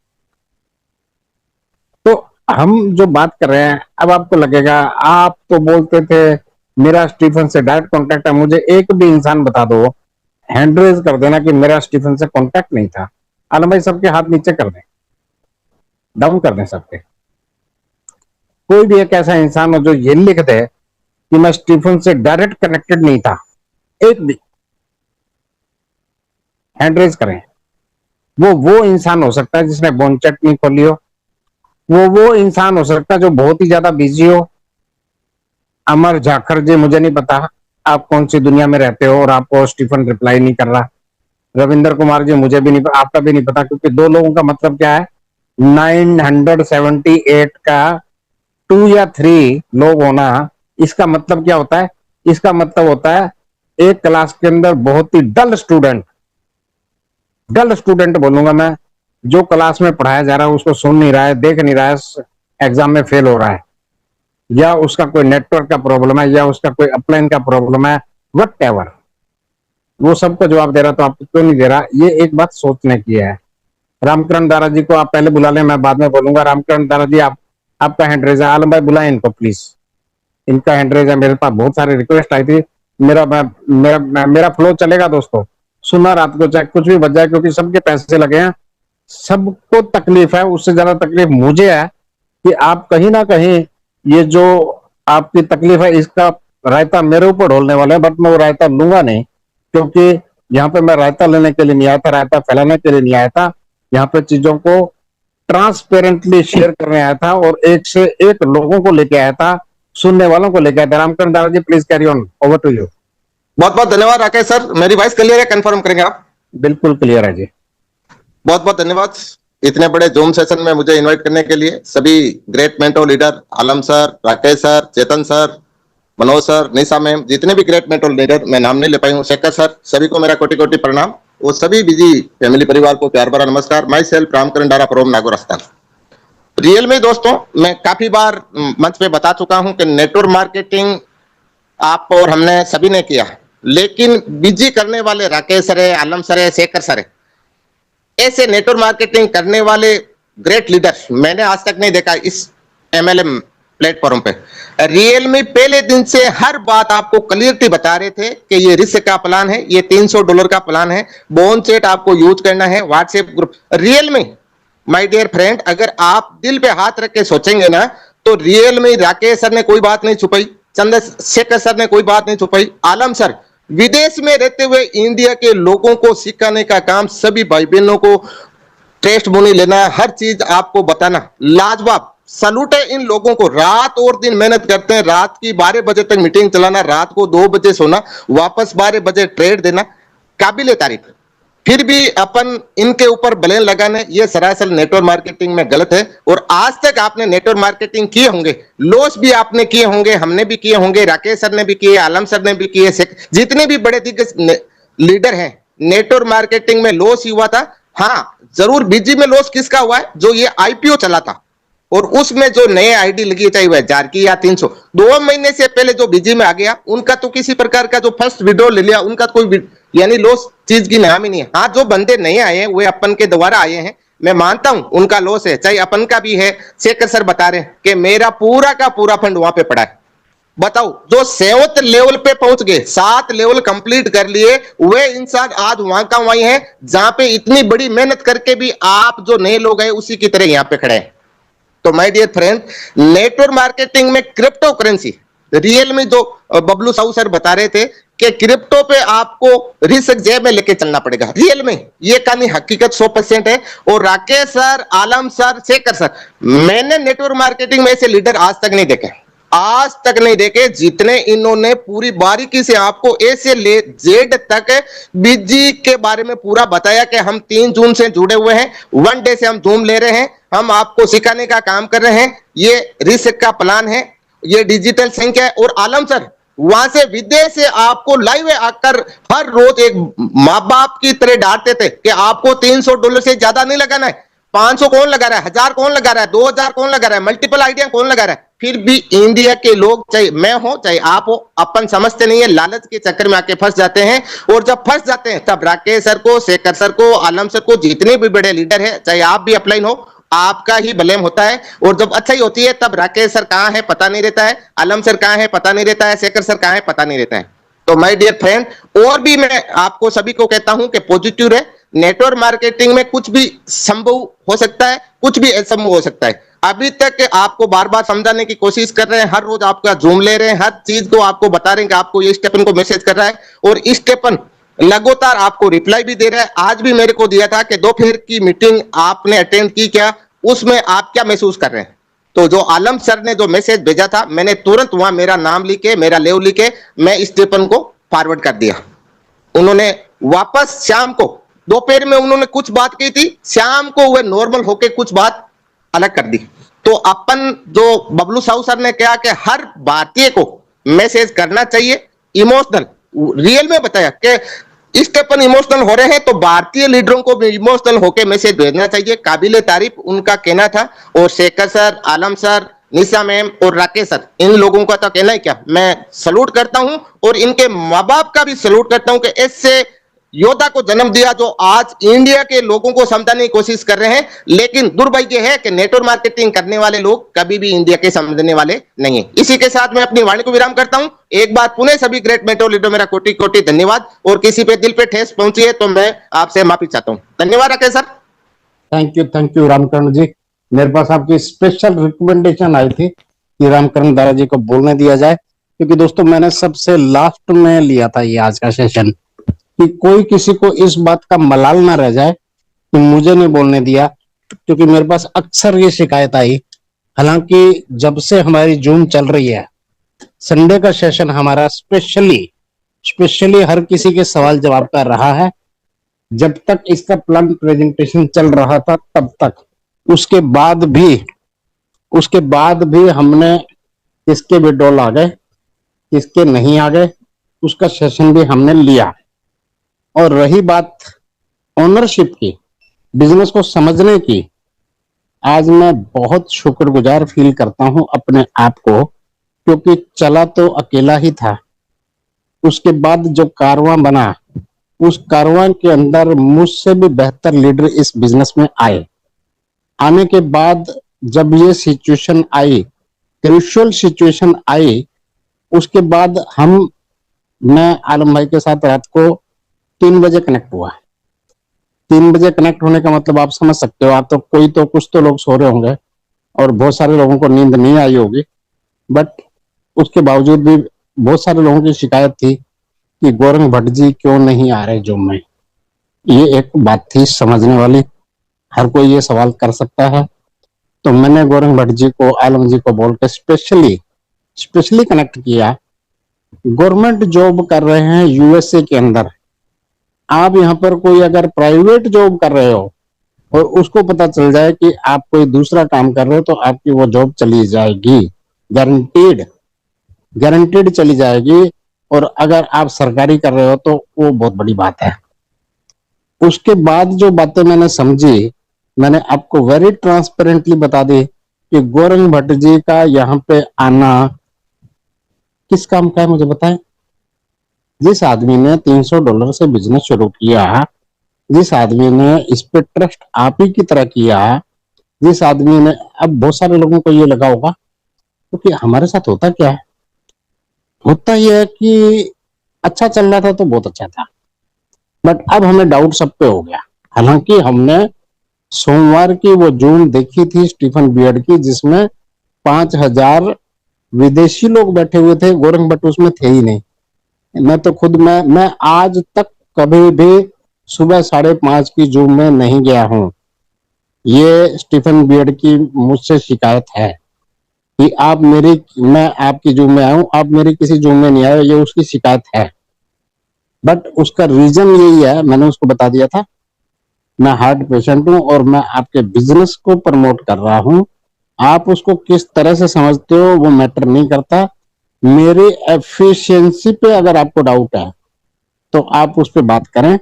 तो हम जो बात कर रहे हैं, अब आपको लगेगा आप तो बोलते थे मेरा स्टीफन से डायरेक्ट कांटेक्ट है, मुझे एक भी इंसान बता दो, हैंड रेज कर देना कि मेरा स्टीफन से कांटेक्ट नहीं था। आलम भाई सबके हाथ नीचे कर दें, डाउन कर दें सबके। कोई भी एक ऐसा इंसान हो जो ये लिख दे कि मैं स्टीफन से डायरेक्ट कनेक्टेड नहीं था, एक भी, हैंड रेज करें। वो इंसान हो सकता है जिसने बोन चैट नहीं खोली हो, वो इंसान हो सकता है जो बहुत ही ज्यादा बिजी हो। अमर जाखर जी, मुझे नहीं पता आप कौन सी दुनिया में रहते हो और आपको स्टीफन रिप्लाई नहीं कर रहा। रविंद्र कुमार जी, मुझे भी नहीं, आपका भी नहीं पता, क्योंकि 2 लोगों का मतलब क्या है, 978 का 2 या 3 लोग होना, इसका मतलब क्या होता है? इसका मतलब होता है एक क्लास के अंदर बहुत ही डल स्टूडेंट बोलूंगा मैं, जो क्लास में पढ़ाया जा रहा है उसको सुन नहीं रहा है, देख नहीं रहा है, एग्जाम में फेल हो रहा है, या उसका कोई नेटवर्क का प्रॉब्लम है, या उसका कोई अपलाइन का प्रॉब्लम है, व्हाटएवर, वो सबको जवाब दे रहा तो आपको क्यों नहीं दे रहा? ये एक बात सोचने की है। रामकरण दारा जी को आप पहले बुला लें, मैं बाद में बोलूंगा। रामकरण दारा जी, आपका हैंड रेज है, आलम भाई बुलाएं इनको प्लीज, इनका हैंड रेज है। मेरे पास बहुत सारी रिक्वेस्ट आई थी, मेरा फ्लो चलेगा दोस्तों, सुना रात को चाहे कुछ भी बच जाए, क्योंकि सबके पैसे लगे हैं, सबको तकलीफ है। उससे ज्यादा तकलीफ मुझे है कि आप कहीं ना कहीं ये जो आपकी तकलीफ है इसका रायता मेरे ऊपर ढोलने वाले हैं, बट मैं वो रायता लूंगा नहीं, क्योंकि यहाँ पे मैं रायता लेने के लिए नहीं आया था, रायता फैलाने के लिए नहीं आया था, यहाँ पे चीजों को ट्रांसपेरेंटली शेयर करने आया था और एक से एक लोगों को लेके आया था, सुनने वालों को लेके आया था। Ramkaran Dara ji, please carry on, over to you. बहुत बहुत धन्यवाद राकेश सर। मेरी वॉइस क्लियर है, कंफर्म करेंगे आप? बिल्कुल क्लियर है जी। बहुत बहुत धन्यवाद इतने बड़े जूम सेशन में मुझे इनवाइट करने के लिए। सभी ग्रेट मेंटोर लीडर, आलम सर, राकेश सर, चेतन सर, मनोज सर, निशा मैम, जितने भी ग्रेट मेंटोर लीडर, मैं नाम नहीं ले पाई हूँ, शेखर सर, सभी को मेरा कोटि कोटि प्रणाम। वो सभी बिजी फैमिली परिवार को प्यार भरा नमस्कार। My self Ramkaran Dara from Nagaur. Real में दोस्तों, मैं काफी बार मंच पे बता चुका हूं कि नेटवर्क मार्केटिंग आप और हमने सभी ने किया, लेकिन बिजी करने वाले राकेश सर है, आलम सर है, शेखर सर है, ऐसे नेटवर्क मार्केटिंग करने वाले ग्रेट लीडर मैंने आज तक नहीं देखा इस MLM प्लेटफॉर्म पे। रियलमी पहले दिन से हर बात आपको क्लियरटी बता रहे थे कि ये रिस्क का प्लान है, ये $300 का प्लान है, बोन चैट आपको यूज करना है, WhatsApp group. Realme my dear friend, अगर आप दिल पे हाथ रख के सोचेंगे ना तो रियलमी राकेश सर ने कोई बात नहीं छुपाई, चंद्रशेखर सर ने कोई बात नहीं छुपाई, आलम सर विदेश में रहते हुए इंडिया के लोगों को सिखाने का काम, सभी भाई बहनों को टेस्ट मुनी लेना, हर चीज आपको बताना, लाजवाब सलूट है इन लोगों को। रात और दिन मेहनत करते हैं, रात की 12 बजे तक मीटिंग चलाना, रात को 2 बजे सोना, वापस 12 बजे ट्रेड देना, काबिल तारीफ। फिर भी अपन इनके ऊपर ब्लेम लगाने, ये सरासर नेटवर्क मार्केटिंग में गलत है। और आज तक आपने नेटवर्क मार्केटिंग किए होंगे, लॉस भी आपने किए होंगे, हमने भी किए होंगे, राकेश सर ने भी किए, आलम सर ने भी किए, जितने भी बड़े दिग्गज लीडर हैं, नेटवर्क मार्केटिंग में लॉस ही हुआ था। हाँ जरूर बीजी में लॉस किसका हुआ है, जो ये आईपीओ चला था और उसमें जो नए आईडी लगी, चाहे वह 1000 की या 300, 2 महीने से पहले जो बीजी में आ गया उनका तो किसी प्रकार का, जो फर्स्ट विड्रॉल ले लिया उनका कोई यानी लॉस चीज की नाम ही नहीं है। हाँ जो बंदे नए आए हैं वे अपन के द्वारा आए हैं, मैं मानता हूं उनका लॉस है, चाहे अपन का भी है। शेखर सर बता रहे हैं कि मेरा पूरा का पूरा फंड वहां पे पड़ा है। बताओ जो 7th लेवल पे पहुंच गए, 7 लेवल कंप्लीट कर लिए, वे इंसान आज वहां का वहीं है जहां पे इतनी बड़ी मेहनत करके भी आप जो नए लोग हैं उसी की तरह यहां पे खड़े हैं। तो my dear friend, network marketing में क्रिप्टो करेंसी, रियलमी जो बबलू साहू सर बता रहे थे कि क्रिप्टो पे आपको रिस्क जेब में लेके चलना पड़ेगा, रियल में ये कहानी हकीकत 100% है। और राकेश सर, आलम सर, शेखर सर, मैंने नेटवर्क मार्केटिंग में ऐसे लीडर आज तक नहीं देखे, आज तक नहीं देखे, जितने इन्होंने पूरी बारीकी से आपको ए से ले जेड तक बीजी के बारे में पूरा बताया कि हम 3 जून से जुड़े हुए हैं, 1 डे से हम जूम ले रहे हैं, हम आपको सिखाने का काम कर रहे हैं, ये रिस्क का प्लान है, ये डिजिटल संख्या है। और आलम सर वहां से विदेश से आपको लाइव आकर हर रोज एक माँ बाप की तरह डांटते थे कि आपको $300 से ज्यादा नहीं लगाना है, 500 कौन लगा रहा है, 1000 कौन लगा रहा है, 2000 कौन लगा रहा है, मल्टीपल आइडिया कौन लगा रहा है। फिर भी इंडिया के लोग, चाहे मैं हो चाहे आप हो, अपन समझते नहीं है, लालच के चक्कर में आके फंस जाते हैं। और जब फंस जाते हैं तब राकेश सर को, शेखर सर को, आलम सर को, जितने भी बड़े लीडर है, चाहे आप भी अपलाइन हो, आपका ही ब्लेम होता है। और जब अच्छाई होती है तब राकेश सर कहां है पता नहीं रहता है, आलम सर कहां है पता नहीं रहता है, शेखर सर कहां है पता नहीं रहता है। तो माय डियर फ्रेंड, और भी मैं आपको सभी को कहता हूं कि पॉजिटिव रहे। नेटवर्क मार्केटिंग में कुछ भी संभव हो सकता है, कुछ भी असंभव हो सकता है। अभी तक आपको बार बार समझाने की कोशिश कर रहे हैं, हर रोज आपका जूम ले रहे हैं, हर चीज को आपको बता रहे हैं कि आपको ये स्टेपन को मैसेज कर रहा है और स्टेपन लगातार आपको रिप्लाई भी दे रहा है। आज भी मेरे को दिया था कि दोपहर की मीटिंग आपने अटेंड की क्या, उसमें आप क्या महसूस कर रहे हैं। तो जो आलम सर ने जो मैसेज भेजा था, मैंने तुरंत वहां मेरा नाम लिखे, मेरा लेव लिखे, मैं स्टेपन को फॉरवर्ड कर दिया। उन्होंने वापस शाम को, दोपहर में उन्होंने कुछ बात की थी, शाम को वह नॉर्मल होके कुछ बात अलग कर दी। तो अपन जो बबलू साहू सर ने कहा कि हर भारतीय को मैसेज करना चाहिए इमोशनल, रियल में बताया कि स्टेपन इमोशनल हो रहे हैं तो भारतीय लीडरों को भी इमोशनल होके मैसेज भेजना चाहिए, काबिले तारीफ उनका कहना था। और शेखर सर, आलम सर, निशा मैम और राकेश सर, इन लोगों का तो कहना ही क्या, मैं सलूट करता हूं और इनके माँ बाप का भी सलूट करता हूं कि ऐसे योद्धा को जन्म दिया जो आज इंडिया के लोगों को समझाने की कोशिश कर रहे हैं। लेकिन दुर्भाग्य है कि नेटवर्क मार्केटिंग करने वाले लोग कभी भी इंडिया के समझने वाले नहीं है। इसी के साथ मैं अपनी वाणी को विराम करता हूं। एक बार पुनः सभी ग्रेट मेंटोर लीडर मेरा कोटि कोटि धन्यवाद। और किसी पे दिल पे ठेस पहुंची है तो मैं आपसे माफी चाहता हूं। धन्यवाद Rakesh sir. Thank you Ramkaran ji. मेरे पास आपकी स्पेशल रिकमेंडेशन आई थी कि रामकरण दादा जी को बोलने दिया जाए, क्योंकि दोस्तों मैंने सबसे लास्ट में लिया था ये आज का सेशन, कि कोई किसी को इस बात का मलाल ना रह जाए कि मुझे नहीं बोलने दिया, क्योंकि मेरे पास अक्सर ये शिकायत आई। हालांकि जब से हमारी जूम चल रही है, संडे का सेशन हमारा स्पेशली हर किसी के सवाल जवाब कर रहा है। जब तक इसका प्लान प्रेजेंटेशन चल रहा था तब तक, उसके बाद भी हमने किसके विड्रॉल आ गए, किसके नहीं आ गए, उसका सेशन भी हमने लिया। और रही बात ओनरशिप की, बिजनेस को समझने की, आज मैं बहुत शुक्रगुजार फील करता हूं अपने आप को, क्योंकि चला तो अकेला ही था। उसके बाद जो कारवां बना, उस कारवां के अंदर मुझसे भी बेहतर लीडर इस बिजनेस में आए। आने के बाद जब ये सिचुएशन आई क्रूशियल सिचुएशन आई, उसके बाद मैं आलम भाई के साथ रात को 3 बजे कनेक्ट हुआ। 3 बजे कनेक्ट होने का मतलब आप समझ सकते हो, आप तो कुछ तो लोग सो रहे होंगे और बहुत सारे लोगों को नींद नहीं आई होगी, बट उसके बावजूद भी बहुत सारे लोगों की शिकायत थी कि गौरंग भट्ट जी क्यों नहीं आ रहे जूम में। ये एक बात थी समझने वाली, हर कोई ये सवाल कर सकता है। तो मैंने गौरंग भट्ट जी को, आलम जी को बोल के स्पेशली कनेक्ट किया। गवर्नमेंट जॉब कर रहे हैं यूएसए के अंदर, आप यहाँ पर कोई अगर प्राइवेट जॉब कर रहे हो और उसको पता चल जाए कि आप कोई दूसरा काम कर रहे हो, तो आपकी वो जॉब चली जाएगी, गारंटीड चली जाएगी। और अगर आप सरकारी कर रहे हो तो वो बहुत बड़ी बात है। उसके बाद जो बातें मैंने समझी, मैंने आपको वेरी ट्रांसपेरेंटली बता दी कि गौरंग भट्ट जी का यहाँ पे आना किस काम का है, मुझे बताएं। जिस आदमी ने $300 से बिजनेस शुरू किया, जिस आदमी ने इस पे ट्रस्ट आप ही की तरह किया, जिस आदमी ने, अब बहुत सारे लोगों को ये लगा होगा क्योंकि हमारे साथ होता क्या है, होता यह है कि अच्छा चल रहा था तो बहुत अच्छा था, बट अब हमें डाउट सब पे हो गया। हालांकि हमने सोमवार की वो जूम देखी थी स्टीफन बियर्ड की, जिसमें 5,000 विदेशी लोग बैठे हुए थे, गौरंग भट्ट उसमें थे ही नहीं। मैं तो खुद मैं आज तक कभी भी सुबह 5:30 की जूम में नहीं गया हूं। ये स्टीफन बियर्ड की मुझसे शिकायत है कि मैं आपकी जूम में आया हूं, आप मेरी किसी जूम में नहीं आए, ये उसकी शिकायत है। बट उसका रीजन यही है, मैंने उसको बता दिया था, मैं हार्ट पेशेंट हूं और मैं आपके बिजनेस को प्रमोट कर रहा हूं। आप उसको किस तरह से समझते हो वो मैटर नहीं करता। मेरी एफिशिएंसी पे अगर आपको डाउट है तो आप उस पर बात करें।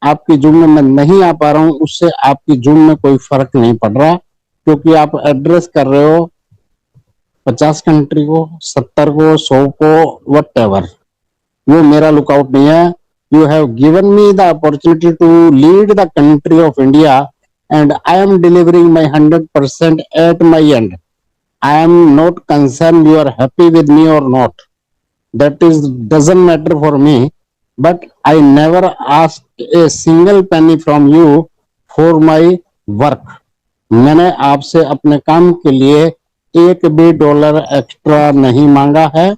आपकी जूम में मैं नहीं आ पा रहा हूं, उससे आपकी जूम में कोई फर्क नहीं पड़ रहा, क्योंकि आप एड्रेस कर रहे हो 50 कंट्री को, 70 को, 100 को, व्हाटएवर। वो मेरा लुकआउट नहीं है। You have given me the opportunity to lead the country of India, and I am delivering my 100% at my end. I am not concerned you are happy with me or not. That doesn't matter for me. But I never asked a single penny from you for my work. मैंने आपसे अपने काम के लिए $1 भी एक्स्ट्रा नहीं मांगा है,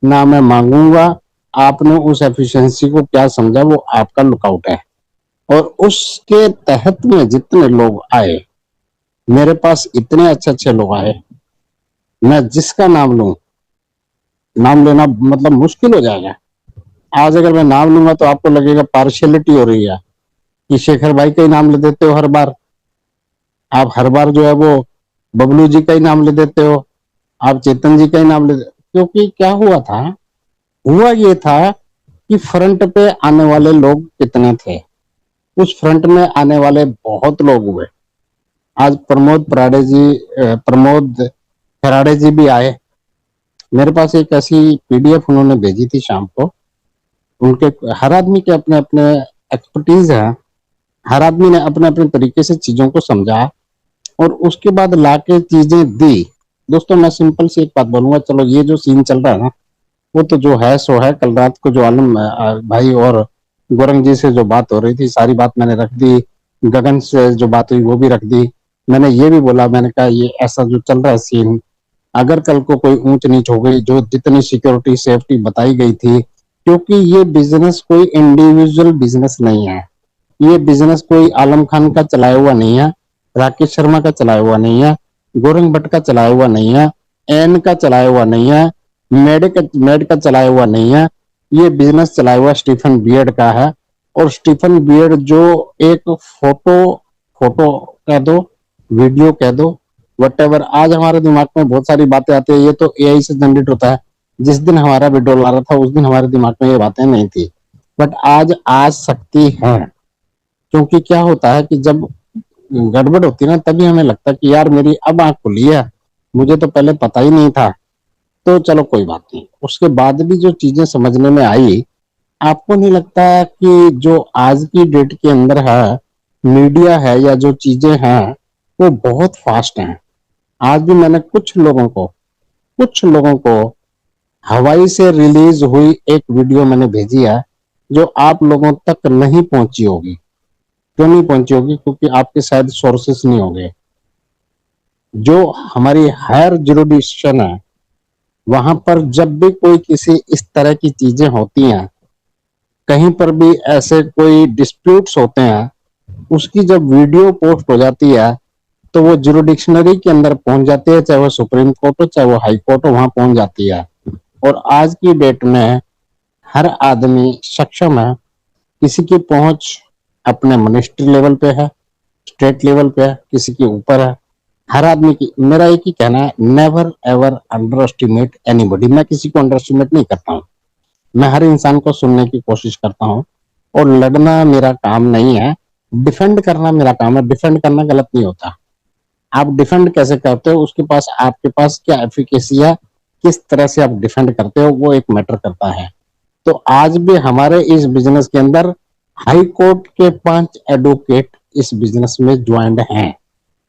ना मैं मांगूंगा। आपने उस एफिशिएंसी को क्या समझा वो आपका लुकआउट है। और उसके तहत में जितने लोग आए, मेरे पास इतने अच्छे लोग आए, मैं जिसका नाम लूं, नाम लेना मतलब मुश्किल हो जाएगा। आज अगर मैं नाम लूंगा तो आपको लगेगा पार्शियलिटी हो रही है कि शेखर भाई का ही नाम ले देते हो हर बार, आप हर बार जो है वो बबलू जी का ही नाम ले देते हो, आप चेतन जी का ही नाम ले देते। क्योंकि क्या हुआ ये था कि फ्रंट पे आने वाले लोग कितने थे, उस फ्रंट में आने वाले बहुत लोग हुए। आज प्रमोद खराड़े जी भी आए। मेरे पास एक ऐसी पीडीएफ उन्होंने भेजी थी शाम को। उनके हर आदमी के अपने अपने एक्सपर्टीज है, हर आदमी ने अपने अपने तरीके से चीजों को समझा और उसके बाद लाके चीजें दी। दोस्तों मैं सिंपल सी एक बात बोलूंगा, चलो ये जो सीन चल रहा है ना, वो तो जो है सो है। कल रात को जो आलम भाई और गौरंग जी से जो बात हो रही थी, सारी बात मैंने रख दी। गगन से जो बात हुई वो भी रख दी। मैंने ये भी बोला, मैंने कहा ये ऐसा जो चल रहा है सीन, अगर कल को कोई ऊंच नीच हो गई, जो जितनी सिक्योरिटी सेफ्टी बताई गई थी, क्योंकि ये बिजनेस कोई इंडिविजुअल बिजनेस नहीं है, ये बिजनेस कोई आलम खान का चलाया हुआ नहीं है, राकेश शर्मा का चलाया हुआ नहीं है, गौरंग भट्ट का चलाया हुआ नहीं है, एन का चलाया हुआ नहीं है, मेड का चलाया हुआ नहीं है। ये बिजनेस चलाया हुआ स्टीफन बियर्ड का है। और स्टीफन बियर्ड जो एक फोटो कह दो, वीडियो कह दो, व्हाटएवर, आज हमारे दिमाग में बहुत सारी बातें आती है, ये तो एआई से जनरेट होता है। जिस दिन हमारा वीडियो ला रहा था उस दिन हमारे दिमाग में ये बातें नहीं थी, बट आज आ सकती है। क्योंकि क्या होता है कि जब गड़बड़ होती है ना, तभी हमें लगता है कि यार मेरी अब आंख खुली है, मुझे तो पहले पता ही नहीं था। तो चलो कोई बात नहीं, उसके बाद भी जो चीजें समझने में आई, आपको नहीं लगता कि जो आज की डेट के अंदर है, मीडिया है या जो चीजें हैं वो बहुत फास्ट हैं। आज भी मैंने कुछ लोगों को कुछ लोगों को हवाई से रिलीज हुई एक वीडियो मैंने भेजी है जो आप लोगों तक नहीं पहुंची होगी। क्यों नहीं पहुंची होगी? क्योंकि आपके शायद सोर्सेस नहीं होंगे। जो हमारी हायर जुरिडिक्शन है वहां पर जब भी कोई किसी इस तरह की चीजें होती हैं, कहीं पर भी ऐसे कोई डिस्प्यूट्स होते हैं, उसकी जब वीडियो पोस्ट हो जाती है तो वो जुरिडिक्शनरी के अंदर पहुंच जाती है, चाहे वो सुप्रीम कोर्ट हो चाहे वो हाई कोर्ट हो, वहां पहुंच जाती है। और आज की डेट में हर आदमी सक्षम है, किसी की पहुंच अपने मिनिस्ट्री लेवल पे है, स्टेट लेवल पे है, किसी के ऊपर है, हर आदमी की। मेरा एक ही कहना है, never ever under estimate anybody. मैं किसी को अंडर एस्टिमेट नहीं करता हूँ, मैं हर इंसान को सुनने की कोशिश करता हूँ। और लड़ना मेरा काम नहीं है, डिफेंड करना मेरा काम है। डिफेंड करना गलत नहीं होता। आप डिफेंड कैसे करते हो, उसके पास आपके पास क्या एफिकेसी है, किस तरह से आप डिफेंड करते हो, वो एक मैटर करता है। तो आज भी हमारे इस बिजनेस के अंदर हाई कोर्ट के 5 एडवोकेट इस बिजनेस में ज्वाइंट हैं,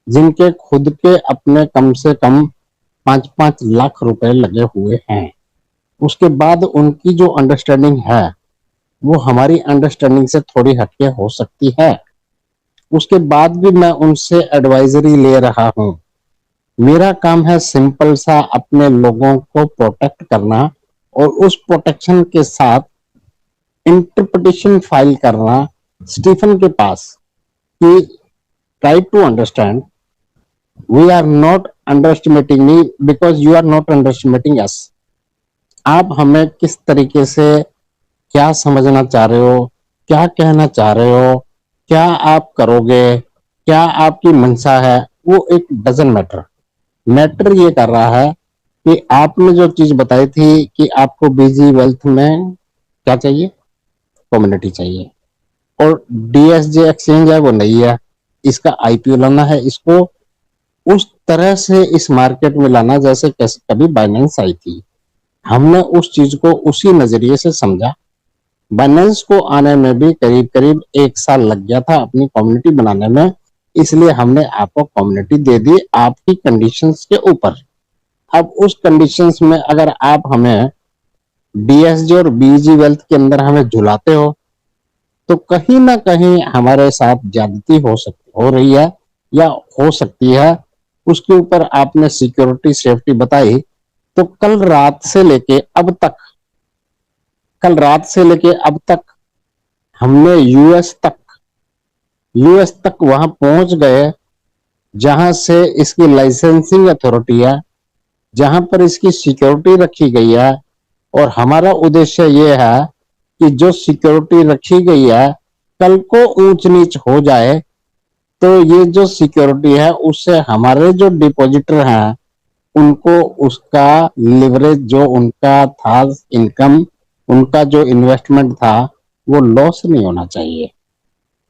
जिनके खुद के अपने कम से कम 5-5 लाख रुपए लगे हुए हैं। उसके बाद उनकी जो अंडरस्टैंडिंग है वो हमारी अंडरस्टैंडिंग से थोड़ी हटके हो सकती है। उसके बाद भी मैं उनसे एडवाइजरी ले रहा हूं। मेरा काम है सिंपल सा, अपने लोगों को प्रोटेक्ट करना और उस प्रोटेक्शन के साथ इंटरप्रिटेशन फाइल करना स्टीफन के पास कि try to understand, we are not underestimating me because you are not underestimating us. आप हमें किस तरीके से क्या समझना चाह रहे हो, क्या कहना चाह रहे हो, क्या आप करोगे, क्या आपकी मंशा है, वो एक डजन मैटर। मैटर ये कर रहा है कि आपने जो चीज बताई थी कि आपको बीजी वेल्थ में क्या चाहिए, कम्युनिटी चाहिए, और डीएसजे एक्सचेंज है वो नहीं है, इसका आईपीओ लाना है, इसको उस तरह से इस मार्केट में लाना जैसे कैसे कभी बाइनेंस आई थी। हमने उस चीज को उसी नजरिए से समझा। बाइनेंस को आने में भी करीब करीब 1 साल लग गया था अपनी कम्युनिटी बनाने में, इसलिए हमने आपको कम्युनिटी दे दी आपकी कंडीशंस के ऊपर। अब उस कंडीशंस में अगर आप हमें डीएसजे और बीजी वेल्थ के अंदर हमें झुलाते हो तो कहीं ना कहीं हमारे साथ ज्यादती हो रही है या हो सकती है। उसके ऊपर आपने सिक्योरिटी सेफ्टी बताई, तो कल रात से लेके अब तक हमने यूएस तक वहां पहुंच गए जहां से इसकी लाइसेंसिंग अथॉरिटी है, जहां पर इसकी सिक्योरिटी रखी गई है। और हमारा उद्देश्य ये है कि जो सिक्योरिटी रखी गई है कल को ऊंच नीच हो जाए तो ये जो सिक्योरिटी है उससे हमारे जो डिपॉजिटर हैं उनको उसका लिवरेज जो उनका था, इनकम उनका जो इन्वेस्टमेंट था वो लॉस नहीं होना चाहिए।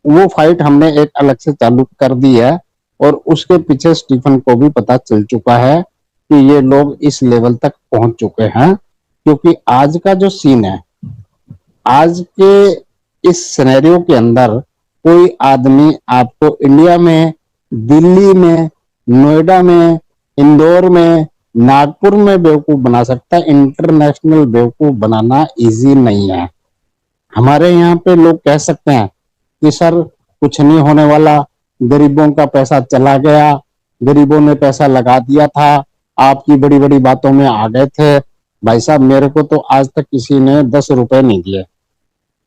वो फाइट हमने एक अलग से चालू कर दी है और उसके पीछे स्टीफन को भी पता चल चुका है कि ये लोग इस लेवल तक पहुंच चुके हैं। क्योंकि आज का जो सीन है, आज के इस सिनेरियो के अंदर कोई आदमी आपको इंडिया में, दिल्ली में, नोएडा में, इंदौर में, नागपुर में बेवकूफ बना सकता है। इंटरनेशनल बेवकूफ बनाना इजी नहीं है। हमारे यहाँ पे लोग कह सकते हैं कि सर कुछ नहीं होने वाला, गरीबों का पैसा चला गया, गरीबों ने पैसा लगा दिया था, आपकी बड़ी बड़ी बातों में आ गए थे। भाई साहब, मेरे को तो आज तक किसी ने 10 रुपए नहीं दिए।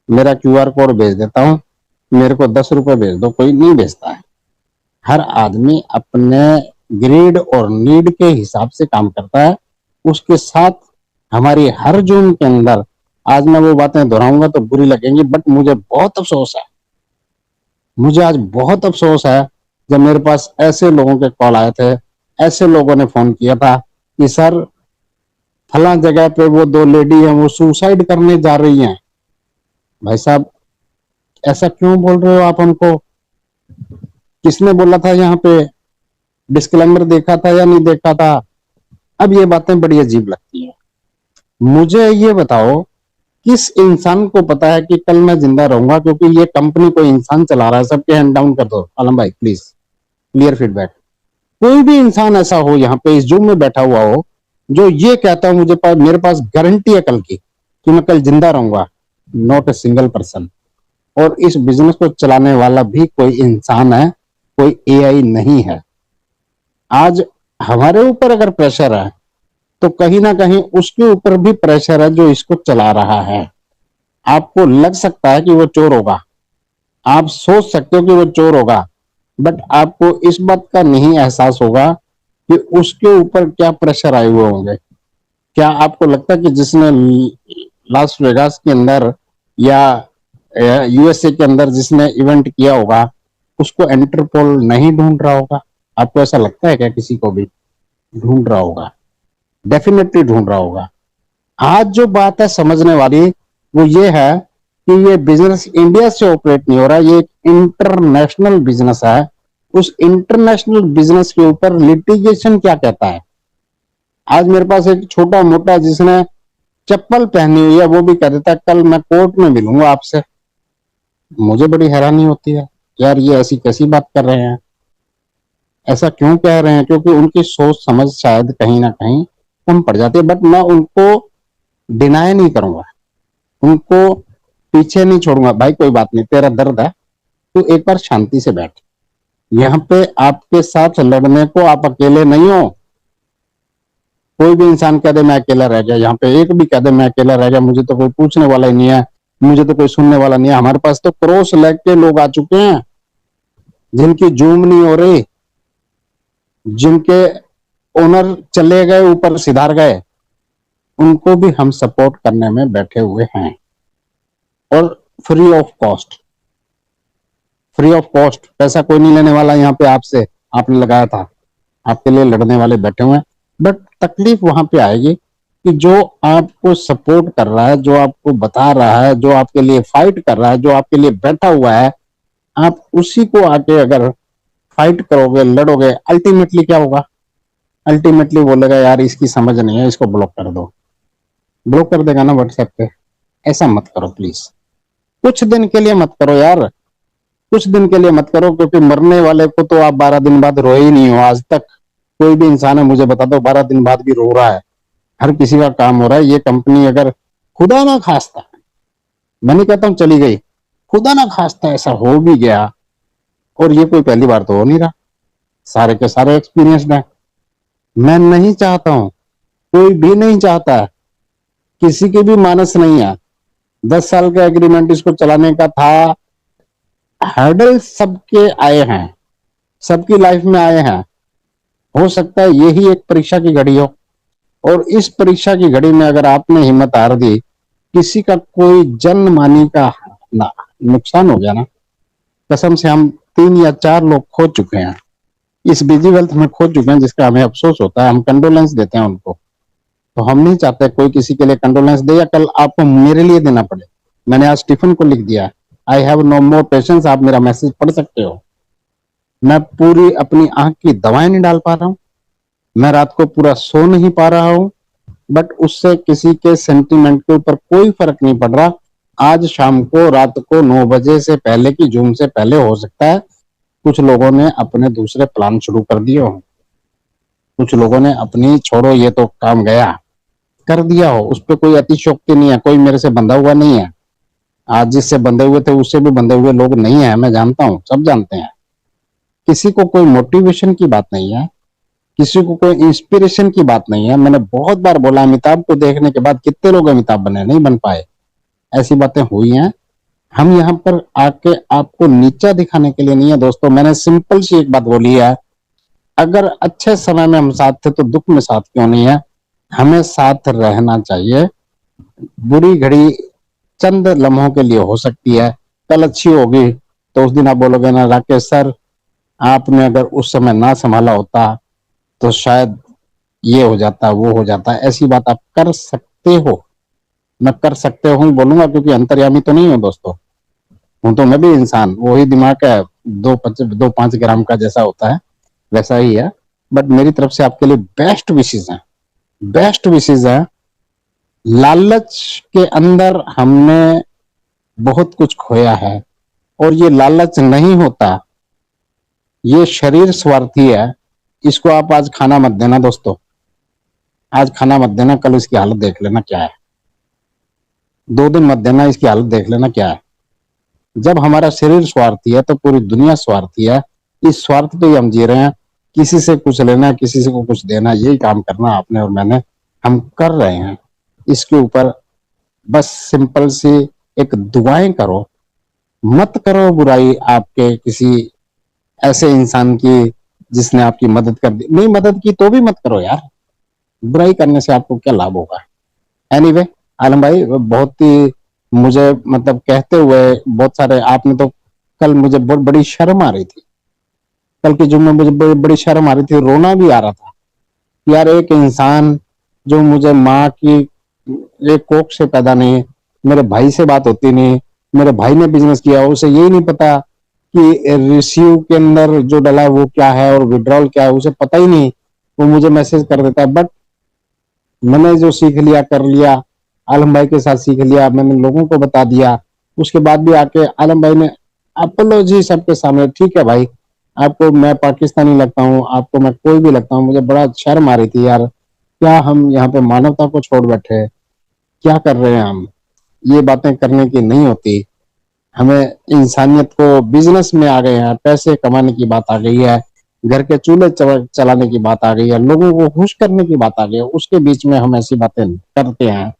मेरा क्यूआर कोड भेज देता हूँ, मेरे को 10 रुपए भेज दो, कोई नहीं भेजता है। हर आदमी अपने ग्रीड और नीड के हिसाब से काम करता है। उसके साथ हमारी हर जून के अंदर, आज मैं वो बातें दोहराऊंगा तो बुरी लगेंगी, बट मुझे बहुत अफसोस है, मुझे आज बहुत अफसोस है जब मेरे पास ऐसे लोगों के कॉल आए थे, ऐसे लोगों ने फोन किया था कि सर फला जगह पे वो 2 लेडी हैं, वो सुसाइड करने जा रही हैं। भाई साहब, ऐसा क्यों बोल रहे हो आप हमको? किसने बोला था? यहाँ पे डिस्क्लेमर देखा था या नहीं देखा था? अब ये बातें बड़ी अजीब लगती है। मुझे ये बताओ, किस इंसान को पता है कि कल मैं जिंदा रहूंगा? क्योंकि ये कंपनी कोई इंसान चला रहा है। सबके हैंड डाउन कर दो आलम भाई प्लीज, क्लियर फीडबैक। कोई भी इंसान ऐसा हो यहाँ पे इस जूम में बैठा हुआ हो जो ये कहता हूं मुझे मेरे पास गारंटी है कल की कि मैं कल जिंदा रहूंगा, नॉट ए सिंगल पर्सन। और इस बिजनेस को चलाने वाला भी कोई इंसान है, कोई एआई नहीं है। आज हमारे ऊपर अगर प्रेशर है तो कहीं ना कहीं उसके ऊपर भी प्रेशर है जो इसको चला रहा है। आपको लग सकता है कि वो चोर होगा, आप सोच सकते हो कि वो चोर होगा, बट आपको इस बात का नहीं एहसास होगा कि उसके ऊपर क्या प्रेशर आए हुए होंगे। क्या आपको लगता है कि जिसने लास वेगास के अंदर या यूएसए के अंदर जिसने इवेंट किया होगा उसको इंटरपोल नहीं ढूंढ रहा होगा? आपको ऐसा लगता है क्या? किसी को भी ढूंढ रहा होगा, डेफिनेटली ढूंढ रहा होगा। आज जो बात है समझने वाली वो ये है कि ये बिजनेस इंडिया से ऑपरेट नहीं हो रहा, ये एक इंटरनेशनल बिजनेस है। उस इंटरनेशनल बिजनेस के ऊपर लिटिगेशन क्या कहता है। आज मेरे पास एक छोटा मोटा जिसने चप्पल पहनी हुई है वो भी कह देता है कल मैं कोर्ट में मिलूंगा आपसे। मुझे बड़ी हैरानी होती है, यार ये ऐसी कैसी बात कर रहे हैं, ऐसा क्यों कह रहे हैं? क्योंकि उनकी सोच समझ शायद कहीं ना कहीं कम पड़ जाती है। बट मैं उनको डिनाई नहीं करूंगा, उनको पीछे नहीं छोड़ूंगा। भाई कोई बात नहीं, तेरा दर्द है, तू एक बार शांति से बैठ। यहाँ पे आपके साथ लड़ने को आप अकेले नहीं हो। कोई भी इंसान कह दे मैं अकेला रह गया, यहाँ पे एक भी कह दे मैं अकेला रह गया, मुझे तो कोई पूछने वाला ही नहीं है, मुझे तो कोई सुनने वाला नहीं है। हमारे पास तो क्रॉस लेग के लोग आ चुके हैं जिनकी जूम नहीं हो रही, जिनके ओनर चले गए, ऊपर सिधार गए, उनको भी हम सपोर्ट करने में बैठे हुए हैं। और free of cost, free of cost, पैसा कोई नहीं लेने वाला यहाँ पे आपसे, आपने लगाया था, आपके लिए लड़ने वाले बैठे हुए हैं। बट तकलीफ वहां पे आएगी कि जो आपको सपोर्ट कर रहा है, जो आपको बता रहा है, जो आपके लिए फाइट कर रहा है, जो आपके लिए बैठा हुआ है, आप उसी को आके अगर फाइट करोगे, लड़ोगे, अल्टीमेटली क्या होगा? अल्टीमेटली बोलेगा यार इसकी समझ नहीं है, इसको ब्लॉक कर दो। ब्लॉक कर देगा ना व्हाट्सएप पे। ऐसा मत करो प्लीज, कुछ दिन के लिए मत करो यार, कुछ दिन के लिए मत करो, क्योंकि मरने वाले को तो आप 12 दिन बाद रोए ही नहीं हो। आज तक कोई भी इंसान है मुझे बता दो 12 दिन बाद भी रो रहा है? हर किसी का काम हो रहा है। ये कंपनी अगर खुदा ना खास्ता, मैं नहीं कहता हूं चली गई, खुदा ना खास्ता ऐसा हो भी गया, और ये कोई पहली बार तो हो नहीं रहा, सारे के सारे एक्सपीरियंस्ड हैं। मैं नहीं चाहता हूं, कोई भी नहीं चाहता है, किसी की भी मानस नहीं है। 10 साल का एग्रीमेंट इसको चलाने का था, हर्डल सबके आए हैं, सबकी लाइफ में आए हैं। हो सकता है यही एक परीक्षा की घड़ी हो, और इस परीक्षा की घड़ी में अगर आपने हिम्मत हार दी, किसी का कोई जन मानी का नुकसान हो गया ना, कसम से हम 3 या 4 लोग खो चुके हैं, इस बिजी वेल्थ में खो चुके हैं, जिसका हमें अफसोस होता है। हम कंडोलेंस देते हैं उनको, तो हम नहीं चाहते कोई किसी के लिए कंडोलेंस दे या कल आपको मेरे लिए देना पड़े। मैंने आज स्टीफन को लिख दिया, I have no more patience, आप मेरा मैसेज पढ़ सकते हो। मैं पूरी अपनी आंख की दवाएं नहीं डाल पा रहा हूं, मैं रात को पूरा सो नहीं पा रहा हूं, बट उससे किसी के सेंटीमेंट के ऊपर कोई फर्क नहीं पड़ रहा। आज शाम को, रात को 9 बजे से पहले की जूम से पहले हो सकता है कुछ लोगों ने अपने दूसरे प्लान शुरू कर दिए हो, कुछ लोगों ने अपनी छोड़ो ये तो काम गया कर दिया हो। उस पर कोई अतिशयोक्ति नहीं है, कोई मेरे से बंधा हुआ नहीं है। आज जिससे बंधे हुए थे उससे भी बंधे हुए लोग नहीं है, मैं जानता हूं, सब जानते हैं। किसी को कोई मोटिवेशन की बात नहीं है, किसी को कोई इंस्पिरेशन की बात नहीं है। मैंने बहुत बार बोला, अमिताभ को देखने के बाद कितने लोग अमिताभ बने, नहीं बन पाए, ऐसी बातें हुई हैं। हम यहाँ पर आके आपको नीचा दिखाने के लिए नहीं है दोस्तों। मैंने सिंपल सी एक बात बोली है, अगर अच्छे समय में हम साथ थे तो दुख में साथ क्यों नहीं है? हमें साथ रहना चाहिए। बुरी घड़ी चंद लम्हों के लिए हो सकती है, कल अच्छी होगी तो उस दिन आप बोलोगे ना राकेश सर आपने अगर उस समय ना संभाला होता तो शायद ये हो जाता, वो हो जाता। ऐसी बात आप कर सकते हो, मैं कर सकते हूँ बोलूंगा, क्योंकि अंतर्यामी तो नहीं हूँ दोस्तों, हूं तो मैं भी इंसान, वही दिमाग है 2-5 ग्राम का जैसा होता है वैसा ही है। बट मेरी तरफ से आपके लिए बेस्ट विशेष हैं, बेस्ट विशेष है। लालच के अंदर हमने बहुत कुछ खोया है, और ये लालच नहीं होता, ये शरीर स्वार्थी है। इसको आप आज खाना मत देना दोस्तों, आज खाना मत देना, कल इसकी हालत देख लेना क्या है, 2 दिन मत देना, इसकी हालत देख लेना क्या है। जब हमारा शरीर स्वार्थी है तो पूरी दुनिया स्वार्थी है। इस स्वार्थ पे ही हम जी रहे हैं, किसी से कुछ लेना, किसी से को कुछ देना, यही काम करना आपने और मैंने, हम कर रहे हैं। इसके ऊपर बस सिंपल सी एक दुआएं करो, मत करो बुराई आपके किसी ऐसे इंसान की जिसने आपकी मदद कर दी। नहीं मदद की तो भी मत करो यार, बुराई करने से आपको क्या लाभ होगा। एनीवे आलम भाई, बहुत ही मुझे मतलब कहते हुए बहुत सारे, आपने तो कल मुझे बहुत बड़ी शर्म आ रही थी, कल के जुम्मे मुझे बड़ी शर्म आ रही थी, रोना भी आ रहा था। यार एक इंसान जो मुझे माँ की एक कोख से पैदा नहीं, मेरे भाई से बात होती नहीं, मेरे भाई ने बिजनेस किया, उसे यही नहीं पता कि रिसीव के अंदर जो डला है वो क्या है और विड्रॉल क्या है, उसे पता ही नहीं, वो मुझे मैसेज कर देता है। बट मैंने जो सीख लिया कर लिया, आलम भाई के साथ सीख लिया, मैंने लोगों को बता दिया। उसके बाद भी आके आलम भाई ने अपोलॉजी सबके सामने, ठीक है भाई, आपको मैं पाकिस्तानी लगता हूँ, आपको मैं कोई भी लगता हूँ, मुझे बड़ा शर्म आ रही थी यार, क्या हम यहाँ पे मानवता को छोड़ बैठे हैं, क्या कर रहे हैं हम। ये बातें करने की नहीं होती, हमें इंसानियत को, बिजनेस में आ गए हैं, पैसे कमाने की बात आ गई है, घर के चूल्हे चलाने की बात आ गई है, लोगों को खुश करने की बात आ गई है, उसके बीच में हम ऐसी बातें करते हैं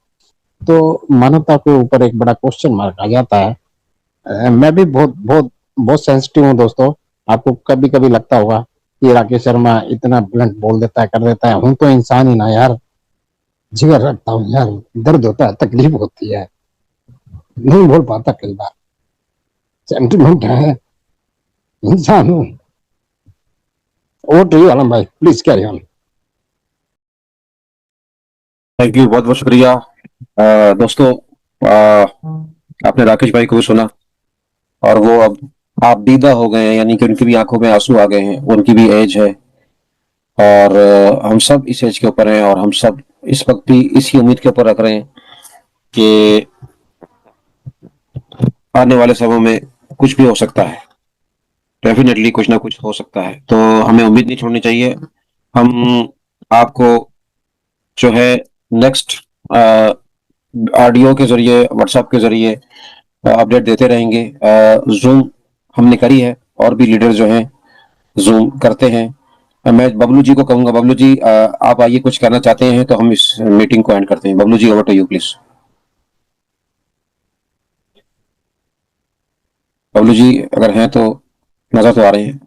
तो मानवता के ऊपर एक बड़ा क्वेश्चन मार्क आ जाता है। मैं भी बहुत बहुत बहुत सेंसिटिव हूँ दोस्तों, आपको कभी कभी लगता होगा कि राकेश शर्मा इतना ब्लंट बोल देता है, कर देता है, हूं तो इंसान ही ना यार, जिगर रखता हूँ यार, दर्द होता है, तकलीफ होती है, नहीं बोल पाता कई बार, सेंटिमेंट है, इंसान हूँ। ओवर टू यू आलम भाई, please carry on. Thank you, बहुत बहुत शुक्रिया। दोस्तों, आपने राकेश भाई को भी सुना और वो अब आप दीदा हो गए हैं, यानी कि उनकी भी आंखों में आंसू आ गए हैं, उनकी भी एज है और हम सब इस एज के ऊपर हैं और हम सब इस वक्त भी इसी उम्मीद के ऊपर रख रहे हैं कि आने वाले समय में कुछ भी हो सकता है, डेफिनेटली कुछ ना कुछ हो सकता है, तो हमें उम्मीद नहीं छोड़नी चाहिए। हम आपको जो है नेक्स्ट ऑडियो के जरिए, व्हाट्सएप के जरिए अपडेट देते रहेंगे। जूम हमने करी है और भी लीडर जो हैं जूम करते हैं। मैं बबलू जी को कहूंगा, बबलू जी आप आइए, कुछ कहना चाहते हैं तो हम इस मीटिंग को एंड करते हैं। Bablu ji, over to you please. Bablu ji अगर हैं तो नजर तो आ रहे हैं,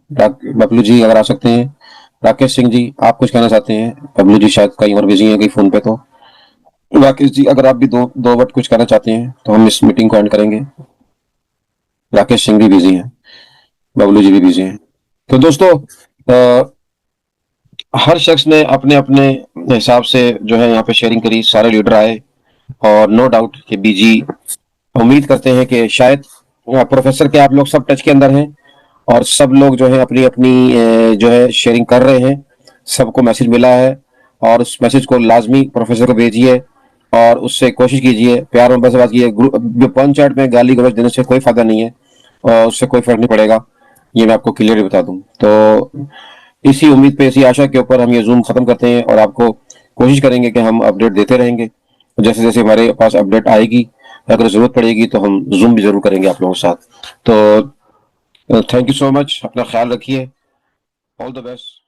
बबलू जी अगर आ सकते हैं। राकेश सिंह जी, आप कुछ कहना चाहते हैं? बबलू जी शायद कहीं और बिजी हैं, कहीं फोन पे, तो राकेश जी अगर आप भी दो वर्ड कुछ कहना चाहते हैं तो हम इस मीटिंग को एंड करेंगे। राकेश सिंह भी बिजी हैं, बबलू जी भी बिजी हैं। तो दोस्तों, हर शख्स ने अपने अपने हिसाब से जो है यहाँ पे शेयरिंग करी, सारे लीडर आए और नो डाउट कि बीजी, उम्मीद करते हैं कि शायद प्रोफेसर के आप लोग सब टच के अंदर हैं और सब लोग जो है अपनी अपनी जो है शेयरिंग कर रहे हैं, सबको मैसेज मिला है और उस मैसेज को लाजमी प्रोफेसर को भेजिए और उससे कोशिश कीजिए, प्यार मोहब्बत से बात कीजिए। पंचायत में गाली गलौज देने से कोई फायदा नहीं है और उससे कोई फर्क नहीं पड़ेगा, ये मैं आपको क्लियरली बता दूं। तो इसी उम्मीद पे, इसी आशा के ऊपर हम ये जूम खत्म करते हैं और आपको कोशिश करेंगे कि हम अपडेट देते रहेंगे। जैसे जैसे हमारे पास अपडेट आएगी, अगर जरूरत पड़ेगी तो हम जूम भी जरूर करेंगे आप लोगों के साथ। तो थैंक यू सो मच, अपना ख्याल रखिए, ऑल द बेस्ट।